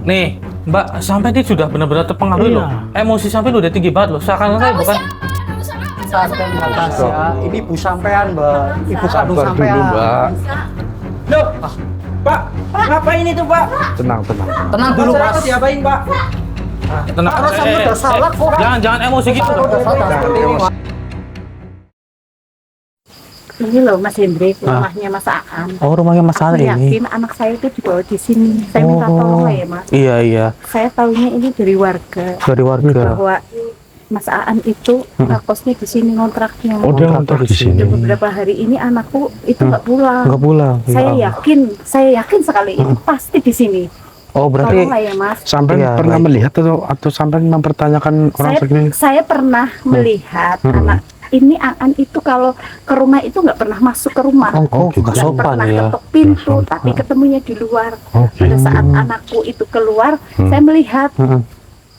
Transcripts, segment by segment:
Nih, Mbak, sampai ini sudah benar-benar terpengaruh loh. Emosi sampai udah tinggi banget loh. Seakan-akan bukan Santai Mbak Tasya, ini ibu sampean Mbak, ibu kandung sampean. Mbak. Loh, Pak, ngapain itu Pak? Tenang. Tenang dulu Mas. Diapain Pak? tenang. Kalau saya udah salah kok. Jangan emosi gitu. Udah salah seperti ini Mas. Ini loh Mas Hendrik, rumahnya Mas Aan. Oh, rumahnya Mas Aan Aku ini. yakin anak saya itu dibawa di sini. Saya minta tolong ya Mas. Iya. Saya tahunya ini dari warga Dari warga. bahwa Mas Aan itu kosnya di sini kontraknya. Oh, dia ngontrak di sini. Udah beberapa hari ini anakku itu nggak pulang. Nggak pulang. Saya yakin sekali itu pasti di sini. Oh, berarti Tolong lah ya Mas. Sampai Iya, pernah baik. melihat atau sampai mempertanyakan orang segini? Saya pernah melihat anak ini Aan itu kalau ke rumah itu nggak pernah masuk ke rumah. oh, nggak Nggak sopan pernah ya. ketok pintu, tapi ketemunya di luar. Oh, Pada gitu. saat anakku itu keluar, saya melihat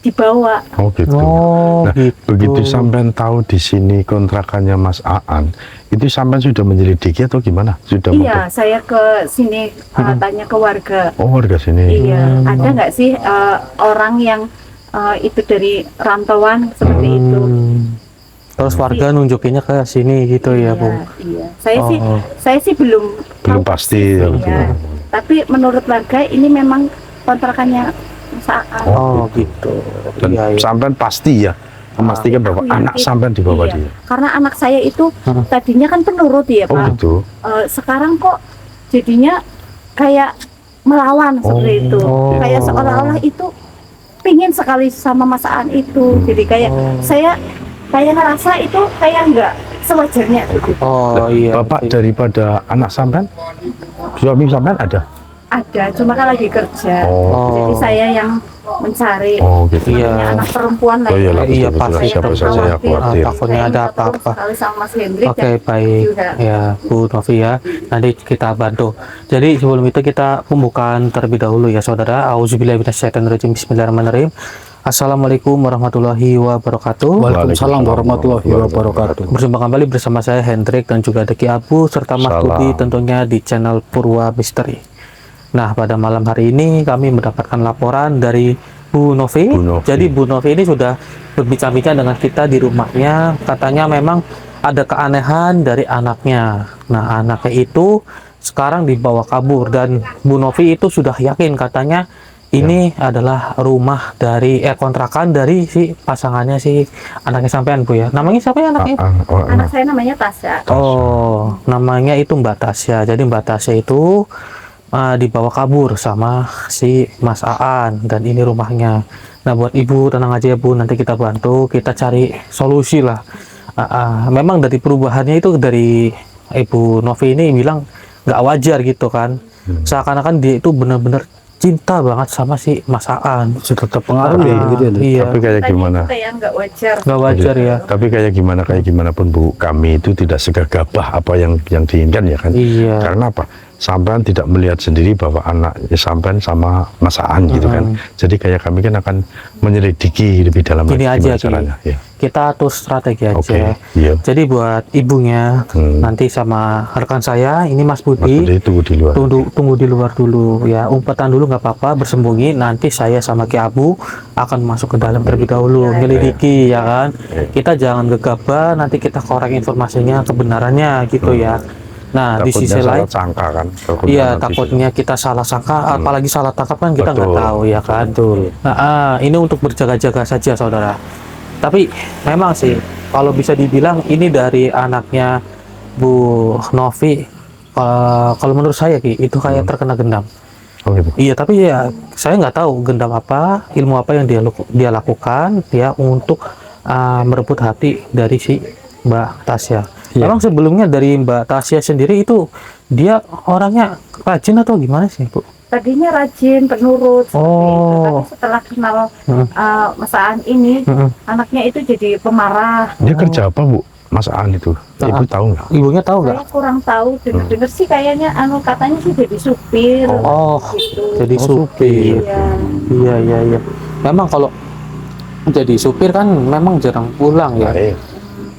dibawa. Oh gitu. Oh, Nah, gitu. begitu sampean tahu di sini kontrakannya Mas Aan, itu sampean sudah menyelidiki atau gimana? Sudah Iya, saya ke sini tanya ke warga. Oh, warga sini. Iya, ada nggak sih orang yang itu dari rantauan seperti itu? Terus warga nunjukinnya ke sini gitu ya, Bu. Iya. Saya Oh. sih belum Belum tahu pasti, ya, persisnya. Tapi menurut warga ini memang kontrakannya Mas Aan. Oh, gitu. Dan Iya. sampean pasti ya memastikan bahwa Aku anak yakin. sampean dibawa Iya. dia. Karena anak saya itu tadinya kan penurut ya Oh Pak. gitu. Sekarang kok jadinya kayak melawan seperti itu. Kayak seolah-olah itu pingin sekali sama Mas Aan itu. Jadi kayak saya ngerasa itu kayak nggak sewajarnya. Oh, iya. Bapak daripada anak sampean, suami sampean ada? Ada, cuma kan lagi kerja. Oh. Jadi saya yang mencari. Oh gitu. Iya. Namanya anak perempuan Oh iya lah, Iya, betul, pasti betul. Siapa saja ya khawatir. khawatir. Takutnya Saya ada minta tolong apa-apa. sekali sama Mas Hendrik Oke, dan baik juga. ya Bu Novi ya. Nanti kita bantu. Jadi sebelum itu kita pembukaan terlebih dahulu ya saudara. Auzubillahi minasyaitonirrajim. Bismillahirrahmanirrahim. Assalamualaikum warahmatullahi wabarakatuh. Waalaikumsalam warahmatullahi wabarakatuh. Berjumpa kembali bersama saya Hendrik dan juga Deki Abu serta Mas Salam. Budi tentunya di channel Purwa Misteri. Nah, pada malam hari ini kami mendapatkan laporan dari Bu Novi. Bu Novi. Jadi Bu Novi ini sudah berbincang-bincang dengan kita di rumahnya. Katanya memang ada keanehan dari anaknya. Nah, anaknya itu sekarang dibawa kabur dan Bu Novi itu sudah yakin katanya ini adalah rumah dari kontrakan dari si pasangannya si anaknya sampean Bu ya. Namanya siapa ya anaknya? Anak saya namanya Tasya. Oh, namanya itu Mbak Tasya. Jadi Mbak Tasya itu dibawa kabur sama si Mas Aan dan ini rumahnya. Nah, buat Ibu tenang aja ya Bu, nanti kita bantu, kita cari solusi lah. Memang dari perubahannya itu dari Ibu Novi ini bilang nggak wajar gitu kan. Seakan-akan dia itu benar-benar cinta banget sama si Mas Aan. Sudah terpengaruh ya gitu ya. Iya, Tapi kayak Tadi gimana? itu kayak nggak wajar. nggak wajar ya. Tapi kayak gimana pun Bu, kami itu tidak segagabah apa yang diinginkan ya kan. Iya. Karena apa? Sampean tidak melihat sendiri bahwa anaknya sampean sama Mas Aan gitu kan. Jadi kayak kami kan akan menyelidiki lebih dalam Gini lagi aja gimana caranya. Ya. kita atur strategi aja. Oke, iya. Jadi buat ibunya nanti sama rekan saya ini Mas Mas Budi Budi tunggu di luar. tunggu di luar dulu ya, umpetan dulu nggak apa-apa, bersembunyi. Nanti saya sama Ki Abu akan masuk ke dalam terlebih dahulu menyelidiki ya kan. Kita jangan gegabah, nanti kita korek informasinya kebenarannya gitu ya. Nah, di sisi Takutnya lain salah sangka kan. iya, takutnya kita salah sangka, apalagi salah tangkap kan kita nggak Betul. tahu ya kan. Nah, ini untuk berjaga-jaga saja saudara. Tapi memang sih kalau bisa dibilang ini dari anaknya Bu Novi, kalau menurut saya Ki, itu kayak terkena gendam. Oh gitu. Iya, tapi ya saya nggak tahu gendam apa, ilmu apa yang dia lakukan ya untuk merebut hati dari si Mbak Tasya. Memang sebelumnya dari Mbak Tasya sendiri itu dia orangnya rajin atau gimana sih Bu? Tadinya rajin, penurut seperti itu. Oh. Tapi setelah kenal Mas Aan ini, anaknya itu jadi pemarah. Dia kerja apa Bu? Mas Aan itu? Ibu tahu nggak? Ibunya tahu nggak? Saya kurang tahu, dengar sih kayaknya katanya sih jadi supir. Oh, gitu. jadi supir. Iya. Iya. Memang kalau jadi supir kan memang jarang pulang ya. Baik.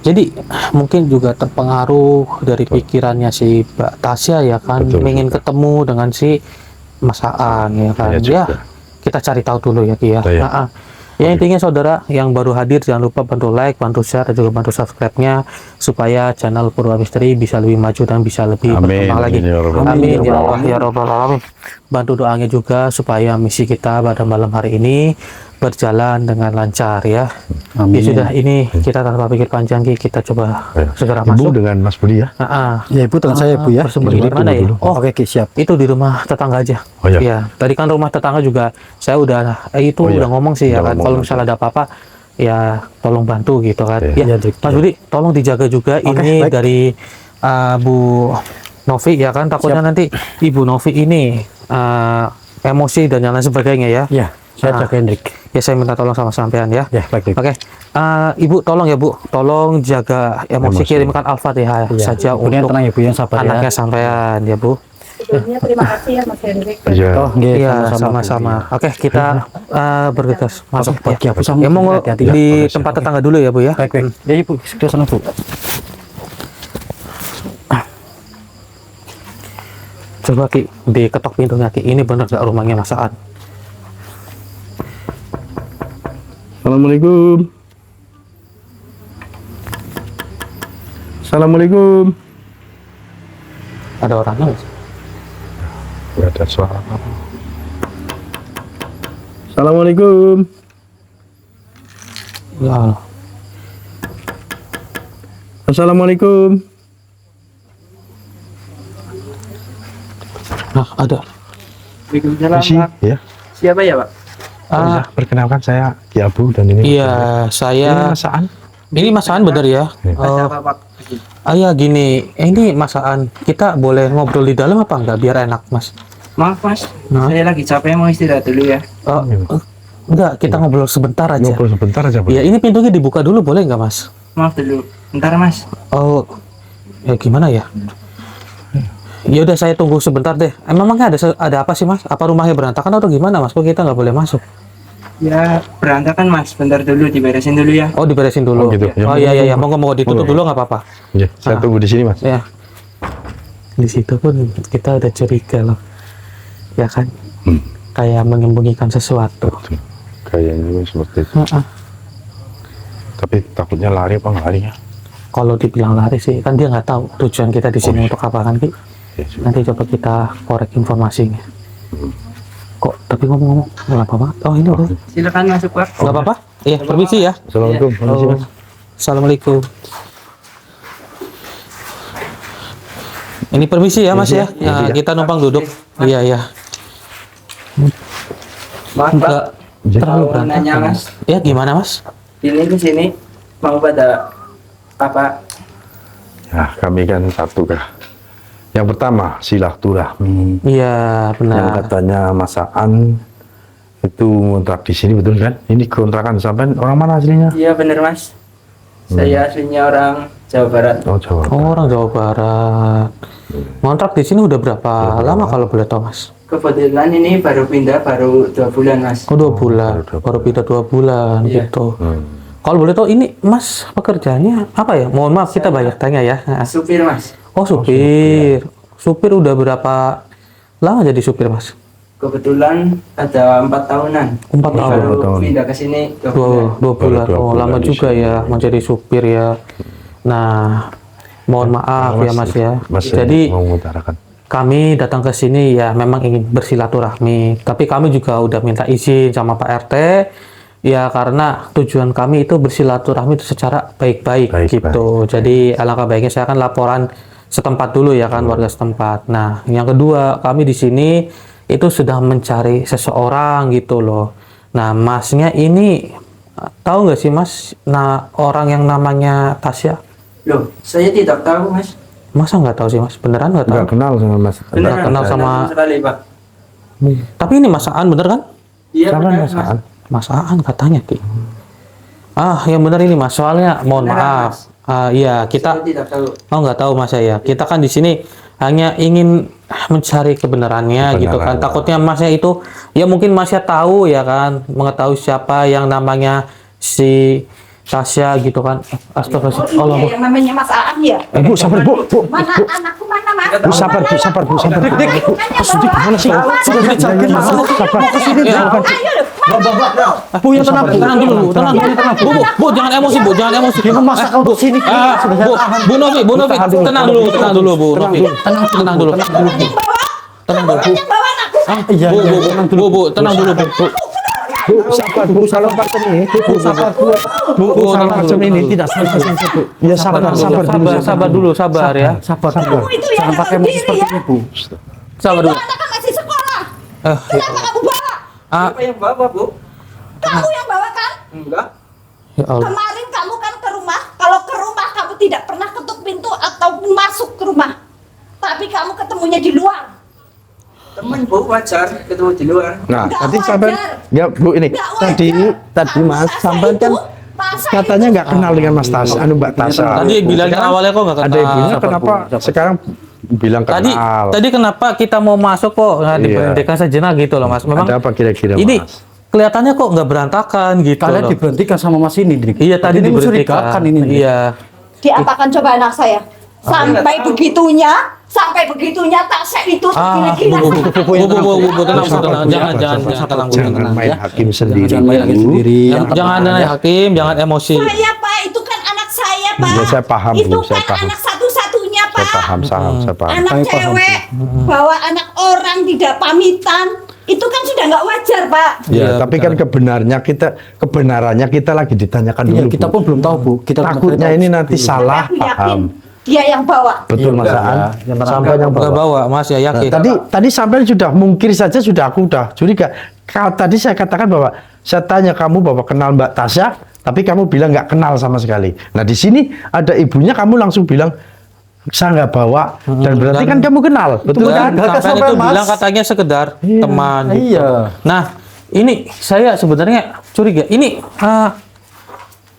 Jadi mungkin juga terpengaruh dari pikirannya si Mbak Tasya ya kan, Betul ingin juga. ketemu dengan si Mas Aan ya kan. Iya Ya, juga. kita cari tahu dulu ya Ki ya. Iya. Ya intinya saudara yang baru hadir jangan lupa bantu like, bantu share, dan juga bantu subscribe-nya supaya channel Purwa Misteri bisa lebih maju dan bisa lebih Amin. berkembang lagi. Amin, ya Rabbal Amin ya Allah ya Rabbal alamin. Bantu doanya juga supaya misi kita pada malam hari ini berjalan dengan lancar ya. Ya sudah, ini kita tanpa pikir panjang Ki, kita coba segera Ibu masuk. dengan Mas Budi ya. Ya Ibu dengan saya Bu ya. Bersembunyi di mana ya? Oh, Oke, siap. itu di rumah tetangga aja. Oh, iya. Ya, tadi kan rumah tetangga juga saya udah Oh, iya. udah ngomong sih ya Udah kan. ngomong. Kalau misalnya ada apa-apa ya tolong bantu gitu kan. Iya. Ya, Iya, Dik. Mas Budi, tolong dijaga juga ini baik. dari Bu Novi ya kan. Takutnya nanti Ibu Novi ini emosi dan lain sebagainya ya. Ya, saya jaga Hendrik. Ya saya minta tolong sama sampean ya. Ya, baik. Oke, Ibu tolong ya Bu, tolong jaga emosi, kirimkan Al-Fatihah saja Ibu yang untuk tenang ya Bu, yang sabar ya. anaknya sampean ya Bu. Sebelumnya terima kasih ya Mas Hendrik. Iya. Oh, nggih, Iya, sama-sama, Bu. sama-sama. Oke, kita bergegas masuk Oke, ya. Bu, sama. Ya, mau Hati-hati ya. di Oke, siap. tempat tetangga dulu ya Bu ya. Baik. Ya Ibu, sudah sana Bu. Coba Ki, diketok pintunya Ki. Ini benar gak rumahnya Mas Aan? Assalamualaikum. Assalamualaikum. Ada orangnya nggak sih? Nggak ada suara. Assalamualaikum. Ya Allah. Assalamualaikum. Nah, ada. Waalaikumsalam, Isi, Pak. ya. Siapa ya, Pak? Bisa perkenalkan saya Ki Abu dan ini. Iya, Ini saya. Mas Aan. Ini Mas Aan bener ya? Siapa, Pak? Ya gini, ini Mas Aan, kita boleh ngobrol di dalam apa enggak biar enak Mas? Maaf, Mas. Nah. Saya lagi capek mau istirahat dulu ya. Enggak, kita ngobrol sebentar aja. Ngobrol sebentar aja, Bu. Ya ini pintunya dibuka dulu boleh nggak Mas? Maaf dulu. Bentar, Mas. Oh, ya gimana ya? Ya udah saya tunggu sebentar deh. Memangnya ada apa sih Mas? Apa rumahnya berantakan atau gimana Mas? Kok kita nggak boleh masuk? Ya, berantakan, Mas. Bentar dulu, diberesin dulu ya. Oh diberesin dulu. Oh, gitu. Ya, Oh iya iya ya, mau ditutup dulu nggak apa-apa. Ya, saya tunggu di sini, Mas. Ya. Di situ pun kita ada curiga loh. Ya kan? Kayak menyembunyikan sesuatu. Tuh, kayaknya seperti itu. Heeh. Tapi takutnya lari apa nggak lari ya? Kalau dibilang lari sih, kan dia nggak tahu tujuan kita di sini untuk apa kan Ki? Ya, sudah. Nanti coba kita korek informasinya. Kok tapi ngomong-ngomong nggak apa banget? Oh ini udah. Silakan masuk, Pak. Nggak apa-apa? Iya, permisi ya. Assalamualaikum. Permisi, Mas. Assalamualaikum. Ini permisi ya Mas ya. Nah, kita numpang duduk. Iya iya. Maaf, Pak. Enggak terlalu Mau nanya, berantakan. Mas. Ya gimana Mas? Ini ke sini mau pada apa? Ya, kami kan satu kah. Yang pertama silaturahmi. Iya Yang benar. katanya masakan itu ngontrak di sini betul kan? Ini kontrakan sampai orang mana aslinya? Iya, bener, Mas. Saya aslinya orang Jawa Barat. Oh, Jawa. Oh, orang Jawa Barat. Ngontrak di sini udah berapa lama kalau boleh tahu Mas? Kebetulan ini baru pindah baru 2 bulan, Mas. Oh 2 bulan. Baru pindah 2 bulan Iya. gitu. Kalau boleh tahu ini Mas pekerjaannya apa ya? Mohon maaf kita banyak tanya ya. Nah. Supir, Mas. Oh supir. Supir udah berapa lama jadi supir Mas? Kebetulan ada 4 tahunan. 4 Ini tahun. baru 4 tahun. pindah ke sini 2 bulan. Dua bulan. Baru 2 Oh bulan lama di juga sini. ya menjadi supir ya. Nah mohon maaf ya Mas ya. Mas Jadi mau mengutarakan. kami datang ke sini ya memang ingin bersilaturahmi. Tapi kami juga udah minta izin sama Pak RT. Ya karena tujuan kami itu bersilaturahmi itu secara baik-baik Baik-baik. gitu. Jadi alangkah baiknya saya akan laporan setempat dulu ya kan warga setempat. Nah yang kedua kami di sini itu sudah mencari seseorang gitu loh. Nah Masnya ini tahu nggak sih Mas? Nah orang yang namanya Tasya. Loh, saya tidak tahu, Mas. Masa nggak tahu sih Mas? Beneran nggak tahu? Nggak kenal sama Mas. Beneran, kenal beneran sama- sekali, Pak. Tapi ini Mas Aan bener kan? Iya, Siapa benar, Mas Mas. Aan? Mas Aan katanya Ki. Yang benar ini Mas. Soalnya mohon Beneran, maaf. Iya kita. Saya tidak tahu. Oh nggak tahu Mas ya. Kita kan di sini hanya ingin mencari kebenarannya gitu kan. Takutnya Masnya itu ya mungkin Masnya tahu ya kan, mengetahui siapa yang namanya si Tasya gitu kan. Astagfirullahaladzim. Allah, Bu. Yang namanya Mas Aan ya. Bu, sabar, Bu. Mana anakku mana Mas? Bu, sabar, Bu, sabar, Bu, sabar. Sudah Mana sih? Sudah dicariin masalah. Sabar. Bu, ya tenang, Bu. Tenang dulu, Bu. Tenang dulu, tenang. Bu, jangan emosi, Bu. Jangan emosi. Dia memaksa kau ke sini. Bu Novi, tenang dulu, Bu Novi. Tenang dulu. Tenang dulu. Yang bawa anakku. Iya, Bu, tenang dulu, Bu. Bu, sabar, Bu, salah macam ini. Bu, sabar, Bu. Bu, salah macam ini. Tidak selesai, Bu. Ya, sabar dulu. Sabar ya. Sabar. Kamu itu yang Jangan pakai emosi sendiri seperti ya. ini, Bu. Sabar Itu dulu. anak kan masih sekolah. Eh, Kenapa kamu bawa? Siapa yang bawa, Bu? Kamu yang bawa kan? Enggak. ya Allah. Kemarin kamu kan ke rumah. Kalau ke rumah kamu tidak pernah ketuk pintu ataupun masuk ke rumah. Tapi kamu ketemunya di luar. Temen, Bu, wajar ketemu di luar. Nah, Nggak tadi wajar. sampai ya Bu ini Nggak wajar. tadi Mas Tasya sampai kan itu, Tasya katanya itu- nggak kenal dengan Mas Tasya, Mbak Tasya. Tadi bilangnya Sekarang awalnya kok nggak kenal. ada ibunya, kenapa sekarang bilang Tadi kenal? tadi kenapa kita mau masuk kok nggak Iya. diberhentikan sejenak gitu loh Mas. Memang Ada apa kira-kira, ini Mas? kelihatannya kok nggak berantakan gitu Kalian loh. diberhentikan sama Mas ini, Drik. Iya tadi ini diberhentikan. mencurigakan ini. Drik. Iya. Diapakan coba anak saya? Sampai begitunya Tasya itu tergila-gila sama kamu. Bu, tenang, jangan tenang, Bu, Jangan tenang, main ya. hakim sendiri. Jangan main hakim sendiri. Jangan hakim, jangan emosi. Saya Pak, itu kan anak saya Pak. Ya, saya paham, Bu, Itu saya kan paham. anak satu-satunya Saya Pak. paham, saya paham. Anak Kami paham, cewek bawa anak orang tidak pamitan. Itu kan sudah nggak wajar Pak. Ya, Iya, tapi kan kebenarannya kita lagi ditanyakan Iya, dulu. kita Bu. pun belum tahu, Bu. Kita Takutnya ini nanti salah Aku yakin paham. dia yang bawa. Betul, Mas Iya, Aan. yang Sampai yang Nggak bawa. bawa Mas ya yakin. Tadi sampai sudah mungkir saja sudah aku udah curiga. Kalau tadi saya katakan bahwa saya tanya kamu bahwa kenal Mbak Tasya, tapi kamu bilang nggak kenal sama sekali. Nah di sini ada ibunya, kamu langsung bilang saya nggak bawa, dan berarti Dan- kan kamu kenal, betul Dan kan? sampai itu bilang katanya sekedar teman. gitu. Iya. Nah, ini saya sebenarnya curiga. Ini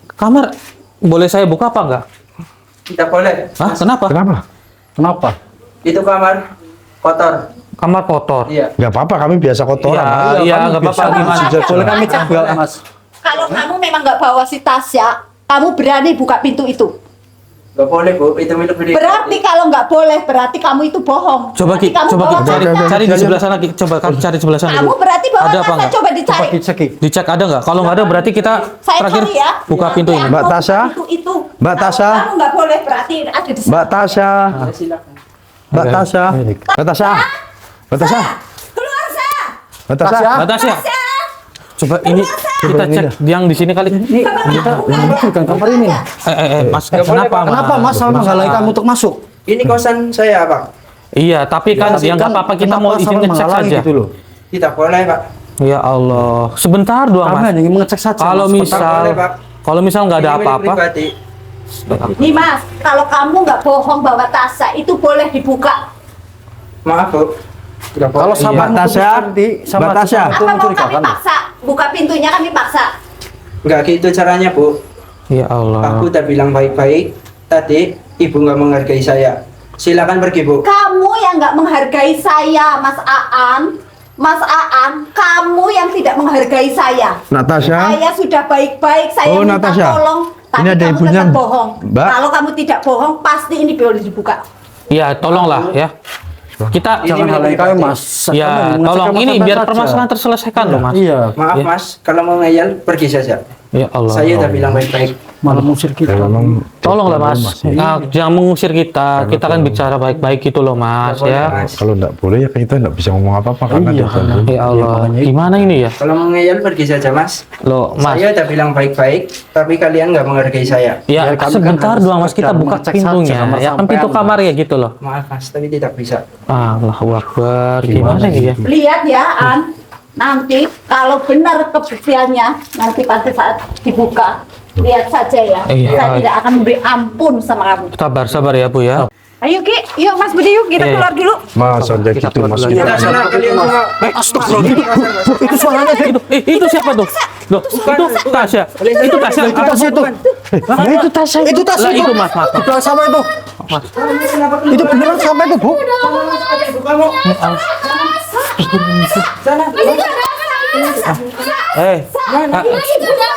kamar boleh saya buka apa enggak? Tidak boleh. Hah, kenapa? Kenapa? Kenapa? Itu kamar kotor. Kamar kotor. Iya. Nggak apa-apa, kami biasa kotoran. Iya, iya, kami nggak apa-apa, biasa- gimana? sudah Boleh kami cek nggak, Mas? Kalau kamu memang nggak bawa si Tasya, kamu berani buka pintu itu. Enggak boleh, Bu. Itu milik beli. Berarti kalau nggak boleh, berarti kamu itu bohong. Coba Berarti Ki, kamu coba Ki, bawa cari, Tasya. cari di sebelah sana Ki. Coba kamu cari sebelah sana. Kamu dulu. berarti bawa Ada apa Tasya, enggak? coba dicari. Coba dicek, Ki. Dicek ada nggak? Kalau nggak ada berarti kita Saya terakhir cari ya. buka pintu ini. Mbak Mau Tasya? pintu itu. Mbak Kalau Tasya? Kamu nggak boleh, berarti ada di sana. Mbak Tasya, Silakan. Mbak Tasya, Mbak Tasya, Mbak Tasya, Keluar Sa. Mbak Tasya. Batas ya? Tasya. Coba ini kita cek yang di sini kali. Ini kita bukan kamar ini. Mas, Nggak boleh, kenapa Pak. Mas? Kenapa Mas selalu menghalangi kamu untuk masuk? Ini kosan saya, Pak. Iya, tapi kan ya nggak apa-apa kita mau izin ngecek saja. gitu loh. Tidak boleh, Pak. Ya Allah, sebentar doang Kami Mas. hanya ingin mengecek saja. Kalau Mas. misal, boleh, Pak. kalau misal nggak ada Ini milik apa-apa, pribadi. Nih Mas, kalau kamu nggak bohong bawa Tasya, itu boleh dibuka. Maaf, Bu. Tidak boleh. Kalau sama Mbak Tasya, Mbak Tasya. Apa itu mau kami mencurigakan. paksa? Buka pintunya kami paksa. Enggak gitu caranya, Bu. ya Allah. Aku udah bilang baik-baik. Tadi ibu nggak menghargai saya. Silakan pergi, Bu. Kamu yang nggak menghargai saya, Mas Aan. Mas Aan, kamu yang tidak menghargai saya. Natasha. Saya sudah baik-baik, saya Oh, minta Natasha. tolong. Tapi Ini ada kamu ibunya, tetap bohong. Mbak. Kalau kamu tidak bohong, pasti ini boleh dibuka. Ya, tolonglah ya. Kita Ini Jangan milik halangi kami, pribadi. Mas. Kami ya mengecek tolong kamar ini sampai biar saja. permasalahan terselesaikan loh Mas. Iya. Maaf, Ya. Mas. Kalau mau ngeyel, pergi saja. Ya Allah. Saya udah bilang baik-baik. Malah mengusir kita. Tolonglah Mas. Nah, jangan mengusir kita. Kita kan bicara baik-baik gitu loh Mas Nggak boleh, ya. Mas. Kalau enggak boleh ya kita enggak bisa ngomong apa-apa karena Iya. dia ganggu. Ya Allah, gimana ini ya? Kalau mau ngeyel, pergi saja, Mas. Loh, Mas. Saya udah bilang baik-baik, tapi kalian nggak menghargai saya. Ya, Ya, kami kan sebentar harus doang Mas kita sekedar buka mengecek pintunya. saja kamar Ya kan sampean, pintu Mas. kamar ya gitu loh. Maaf, Mas, tapi tidak bisa. Allahu Akbar. Gimana ini ya? Lihat ya, An. Nanti kalau benar kebersihannya, nanti pada saat dibuka, lihat saja ya. Iya. Saya tidak akan memberi ampun sama kamu. Sabar ya Bu ya. Ayo Ki, yuk Mas Budi yuk kita Iya. keluar dulu. Mas, ada gitu Mas. keluar Kita sana, kalian semua. Itu suaranya itu siapa tuh? Loh, itu Tasya. Itu Tasya. Itu Tasya itu. Itu Tasya. Itu tas Lah, itu Mas. Itu sama itu. Itu beneran sama itu, Bu. Kamu. Sana.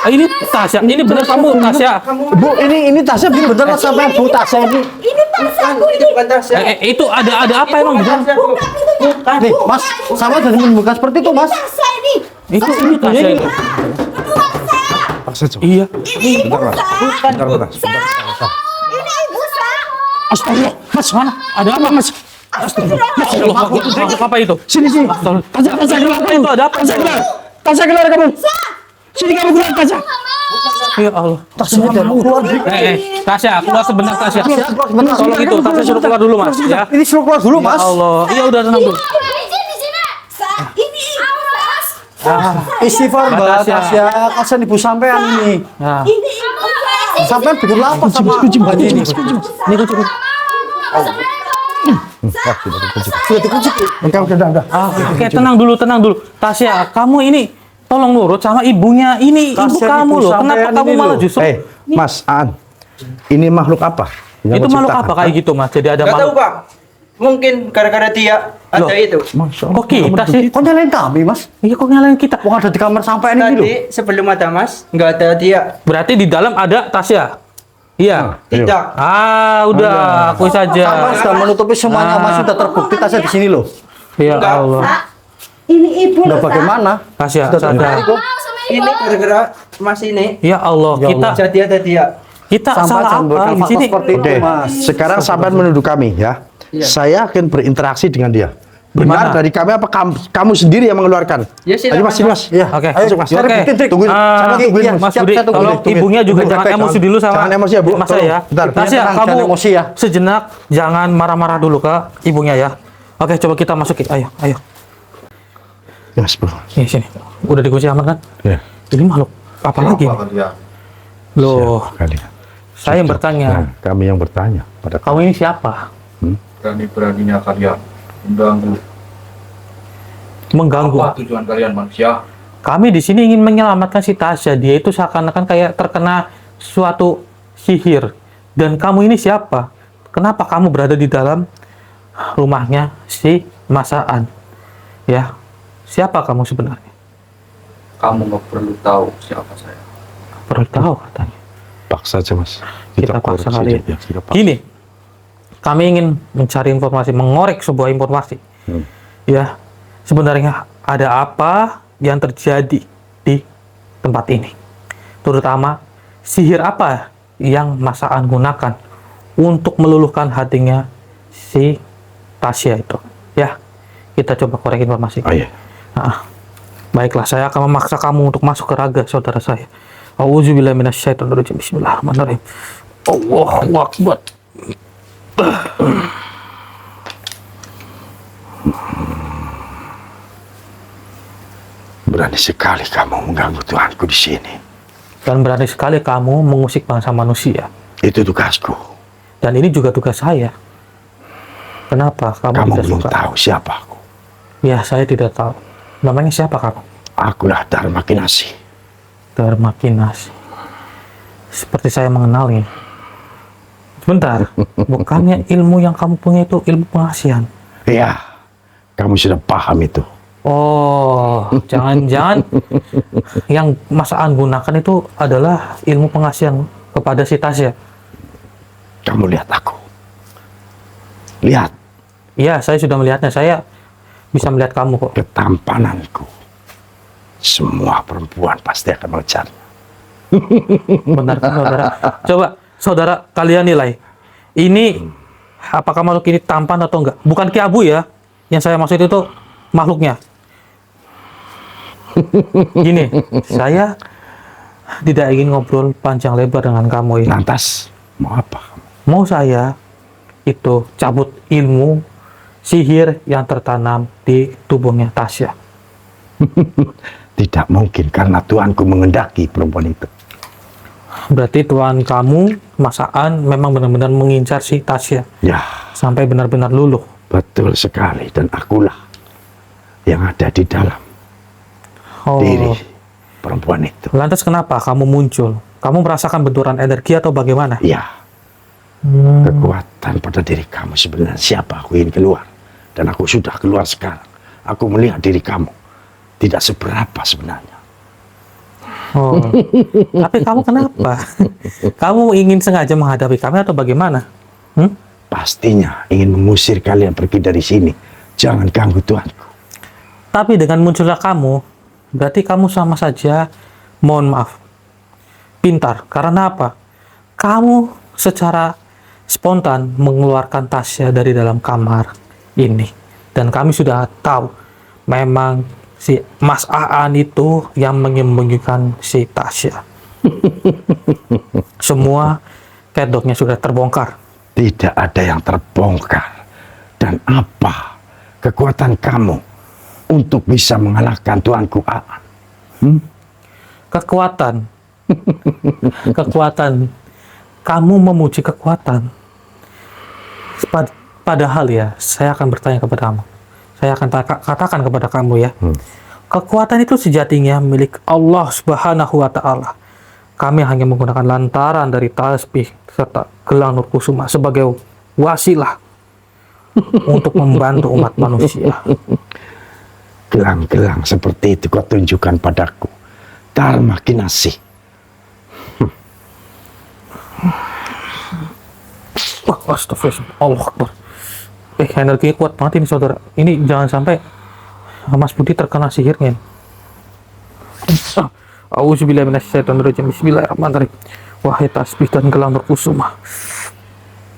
Ini Tasya, ini benar kamu Tasya. Bu, ini Tasya beneran sampai Bu Tasya ini. Ini tas aku ini. Bukan Tasya. Itu ada apa emang di dalam? Nih, Mas, sama jadi membuka seperti itu, Mas. Tas saya ini. Itu Tasya itu. Uang saya. Tasya, coba. Iya. Ini ibu saya. Bentar. Ini ibu saya. Astagfirullah. Mas, mana? Ada apa, Mas? Astagfirullah. Apa itu? Sini. Tasya keluar Itu ada apa? Tasya keluar kamu. Sini kamu keluar Tasya. Ya Allah. Tasya keluar. Tasya, keluar sebentar Tasya. Tolong itu, Tasya suruh keluar dulu Mas. Ya. Ini suruh keluar dulu, Ya Mas. Allah. Iya udah tenang dulu. Di sini. Ini ibu saya. Istighfar, Mbak Tasya. Tasya. Kasihan ibu sampean ini. Nah, Ini ibu saya. Sampean bikin lapar sama mbaknya ini. ini kucing. Sudah dikunci. Udah. Oke, tenang dulu. Tasya, kamu ini tolong nurut sama ibunya. Ini ibu Kasihan kamu ibu loh. Kenapa sampean kamu ini malah loh. justru? Mas Aan, ini makhluk apa? Yang Itu kau makhluk ciptakan? apa kayak gitu Mas? Jadi ada Gak tahu makhluk. Pak. Mungkin gara-gara dia ada Loh. itu. Masya Allah. Kok kita sih? Kok nyalain kami, Mas? Iya kok nyalain kita? Wong ada di kamar sampean ini loh. Tadi sebelum ada Mas, nggak ada dia. Berarti di dalam ada Tasya. Iya. Tidak. Udah, aku Sampean saja. sudah menutupi semuanya, Mas. Sudah terbukti Tasya di sini loh. Ya Enggak. Allah. Pak, ini ibu Udah loh, Pak. bagaimana? Tasya, Sudah sadar. terbukti kok. Ini gara-gara Mas ini. Ya Allah, Ya kita Allah. Jadi ada dia. kita Sampai salah jangan apa di berkata sini? seperti itu, Oke, Mas. sekarang sampai menuduh kami ya. Iya. Saya akan berinteraksi dengan dia. Gimana? Benar dari kami apa kamu sendiri yang mengeluarkan? Ya, silakan, Ayo Mas, sini Mas. Iya. Oke. Ayo, Masuk, Mas. cari Oke. bukti, Trik. Tungguin. Sama tungguin, iya, Mas. Mas Siap, Budi, saya tunggu. tolong Tungguin. ibunya juga Tungguin, jangan baik-baik, emosi jangan- dulu sama jangan emosi ya, Bu. Mas saya ya. Bentar. Tasya, Tenang, kamu jangan emosi ya. sejenak jangan marah-marah dulu ke ibunya ya. Oke, coba kita masukin. Ayo. Ya, Mas, Bro. Sini. Udah dikunci aman kan? Ya. Ini makhluk apa lagi? Loh, Kalian. saya yang bertanya. Nah, kami yang bertanya pada Kamu ini siapa? Berani-beraninya kalian mengganggu. Mengganggu. Apa tujuan kalian manusia? Kami di sini ingin menyelamatkan si Tasya. Dia itu seakan-akan kayak terkena suatu sihir. Dan kamu ini siapa? Kenapa kamu berada di dalam rumahnya si Masaan? Ya, siapa kamu sebenarnya? Kamu nggak perlu tahu siapa saya. Perlu tahu katanya. paksa aja, Mas. Kita paksa koreksi kali. dia, kita paksa. Gini, kami ingin mencari informasi, mengorek sebuah informasi. Ya, sebenarnya ada apa yang terjadi di tempat ini? Terutama sihir apa yang Masaan gunakan untuk meluluhkan hatinya si Tasya itu? Ya, kita coba korek informasi. Oh, iya. Nah, baiklah, saya akan memaksa kamu untuk masuk ke raga saudara saya. Auzubillahi minasyaitonirrajim. Bismillahirrahmanirrahim. Allahu Akbar. Berani sekali kamu mengganggu Tuhanku di sini. Dan berani sekali kamu mengusik bangsa manusia. Itu tugasku. Dan ini juga tugas saya. Kenapa kamu, Kamu tidak belum suka? tahu siapa aku. Ya, saya tidak tahu. Namanya siapa kamu? Akulah Dharma Kinasi. Dharma Kinasi. Seperti saya mengenalnya. Sebentar, bukannya ilmu yang kamu punya itu ilmu pengasihan? Iya, kamu sudah paham itu. Oh, jangan-jangan yang Masaan gunakan itu adalah ilmu pengasihan kepada si Tasya. Kamu lihat aku. Lihat Iya, saya sudah melihatnya. Saya bisa melihat kamu kok. ketampananku. Semua perempuan pasti akan mengejar. Benar kan, saudara? Coba, saudara kalian nilai. Ini, apakah makhluk ini tampan atau enggak? Bukan Ki Abu ya. Yang saya maksud itu makhluknya. Gini, saya tidak ingin ngobrol panjang lebar dengan kamu ya. Lantas, mau apa? Mau saya itu cabut ilmu sihir yang tertanam di tubuhnya Tasya. Tidak mungkin karena Tuhanku mengendaki perempuan itu. Berarti Tuhan kamu, Masaan, memang benar-benar mengincar si Tasya Ya, sampai benar-benar luluh. betul sekali. Dan akulah yang ada di dalam Oh, diri perempuan itu. lantas kenapa kamu muncul? Kamu merasakan benturan energi atau bagaimana? Ya, kekuatan pada diri kamu sebenarnya siapa aku ingin keluar. Dan aku sudah keluar sekarang. Aku melihat diri kamu. tidak seberapa sebenarnya. Oh, tapi kamu kenapa? Kamu ingin sengaja menghadapi kami atau bagaimana? Pastinya ingin mengusir kalian pergi dari sini. Jangan ganggu Tuanku. Tapi dengan munculnya kamu, berarti kamu sama saja, mohon maaf, pintar. Karena apa? Kamu secara spontan mengeluarkan Tasya dari dalam kamar ini. Dan kami sudah tahu, memang si Mas Aan itu yang menyembunyikan si Tasya. Semua kedoknya sudah terbongkar. Tidak ada yang terbongkar. Dan apa kekuatan kamu untuk bisa mengalahkan Tuanku Aan? Kekuatan. Kekuatan. Kamu memuji kekuatan. Padahal ya, saya akan bertanya kepada kamu. Saya akan katakan kepada kamu ya. Kekuatan itu sejatinya milik Allah Subhanahu wa Ta'ala. Kami hanya menggunakan lantaran dari tasbih serta gelang nur kusuma sebagai wasilah untuk membantu umat manusia. Gelang-gelang seperti itu kau tunjukkan padaku. Dharma kinasih. Astagfirullah, Allah Akbar. Energinya kuat banget ini saudara. Ini jangan sampai Mas Budi terkena sihirnya. Auzubillahi minasyaitonirrajim. Bismillahirrahmanirrahim. Wahai tasbih dan gelang nur kusuma.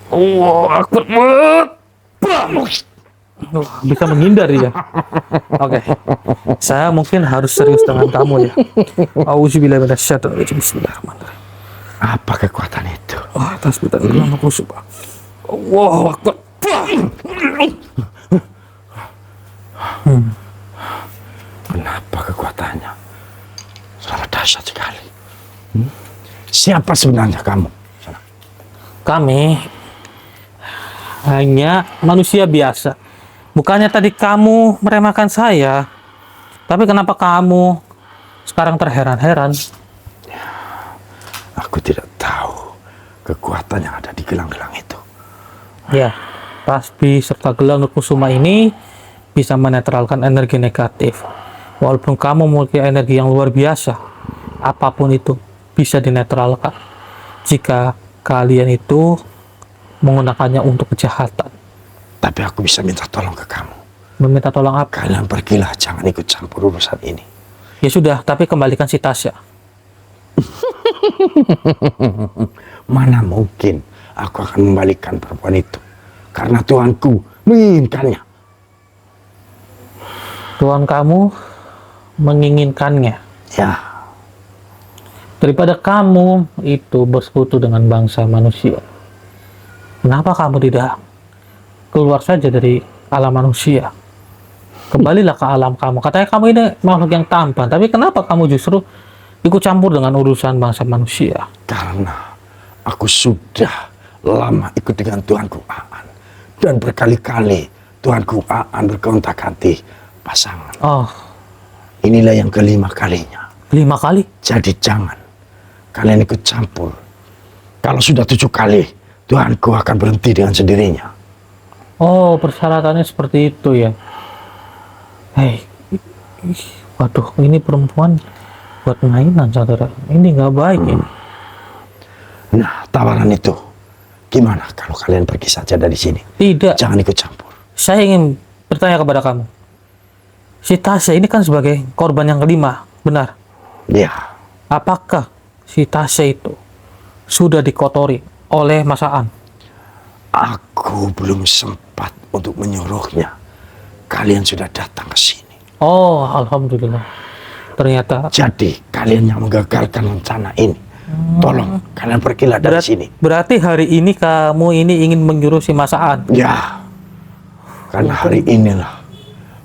Allah Akbar. Bisa menghindar dia. Oke. Saya mungkin harus serius dengan kamu ya. Auzubillahi minasyaitonirrajim. Bismillahirrahmanirrahim. Apa kekuatan itu? Wah, tasbih dan gelang nur kusuma. Allahu Akbar. Kenapa kekuatannya? Sangat dahsyat sekali. Siapa sebenarnya kamu? Kami hanya manusia biasa. Bukannya tadi kamu meremehkan saya, tapi kenapa kamu sekarang terheran-heran? Aku tidak tahu kekuatan yang ada di gelang-gelang itu. Ya, tasbih serta gelang nur kusuma ini bisa menetralkan energi negatif. Walaupun kamu memiliki energi yang luar biasa, apapun itu bisa dinetralkan jika kalian itu menggunakannya untuk kejahatan. Tapi aku bisa minta tolong ke kamu. Meminta tolong apa? Kalian pergilah, jangan ikut campur urusan ini. Ya sudah, tapi kembalikan si Tasya. Mana mungkin aku akan membalikan perempuan itu. Karena Tuanku menginginkannya. Tuhan kamu menginginkannya. Ya, Daripada kamu itu bersekutu dengan bangsa manusia, kenapa kamu tidak keluar saja dari alam manusia? Kembalilah ke alam kamu. Katanya kamu ini makhluk yang tampan, tapi kenapa kamu justru ikut campur dengan urusan bangsa manusia? karena aku sudah lama ikut dengan Tuanku Aan. Dan berkali-kali Tuanku Aan bergonta-ganti pasangan. Oh, Inilah yang kelima kalinya. 5 kali? Jadi jangan kalian ikut campur. Kalau sudah 7 kali, Tuanku akan berhenti dengan sendirinya. Oh, persyaratannya seperti itu ya. Hei, waduh, ini perempuan buat mainan, saudara. Ini nggak baik ini. Nah, tawaran itu, gimana kalau kalian pergi saja dari sini? Tidak, Jangan ikut campur. saya ingin bertanya kepada kamu. Si Tasya ini kan sebagai korban yang kelima, benar? Ya, Apakah si Tasya itu sudah dikotori oleh Mas Aan? aku belum sempat untuk menyuruhnya. Kalian sudah datang ke sini. Oh, alhamdulillah. Ternyata Jadi, kalian yang menggagalkan rencana ini. Tolong, kalian pergilah dari sini. berarti hari ini kamu ini ingin menyuruh si Mas Aan. Ya, karena hari inilah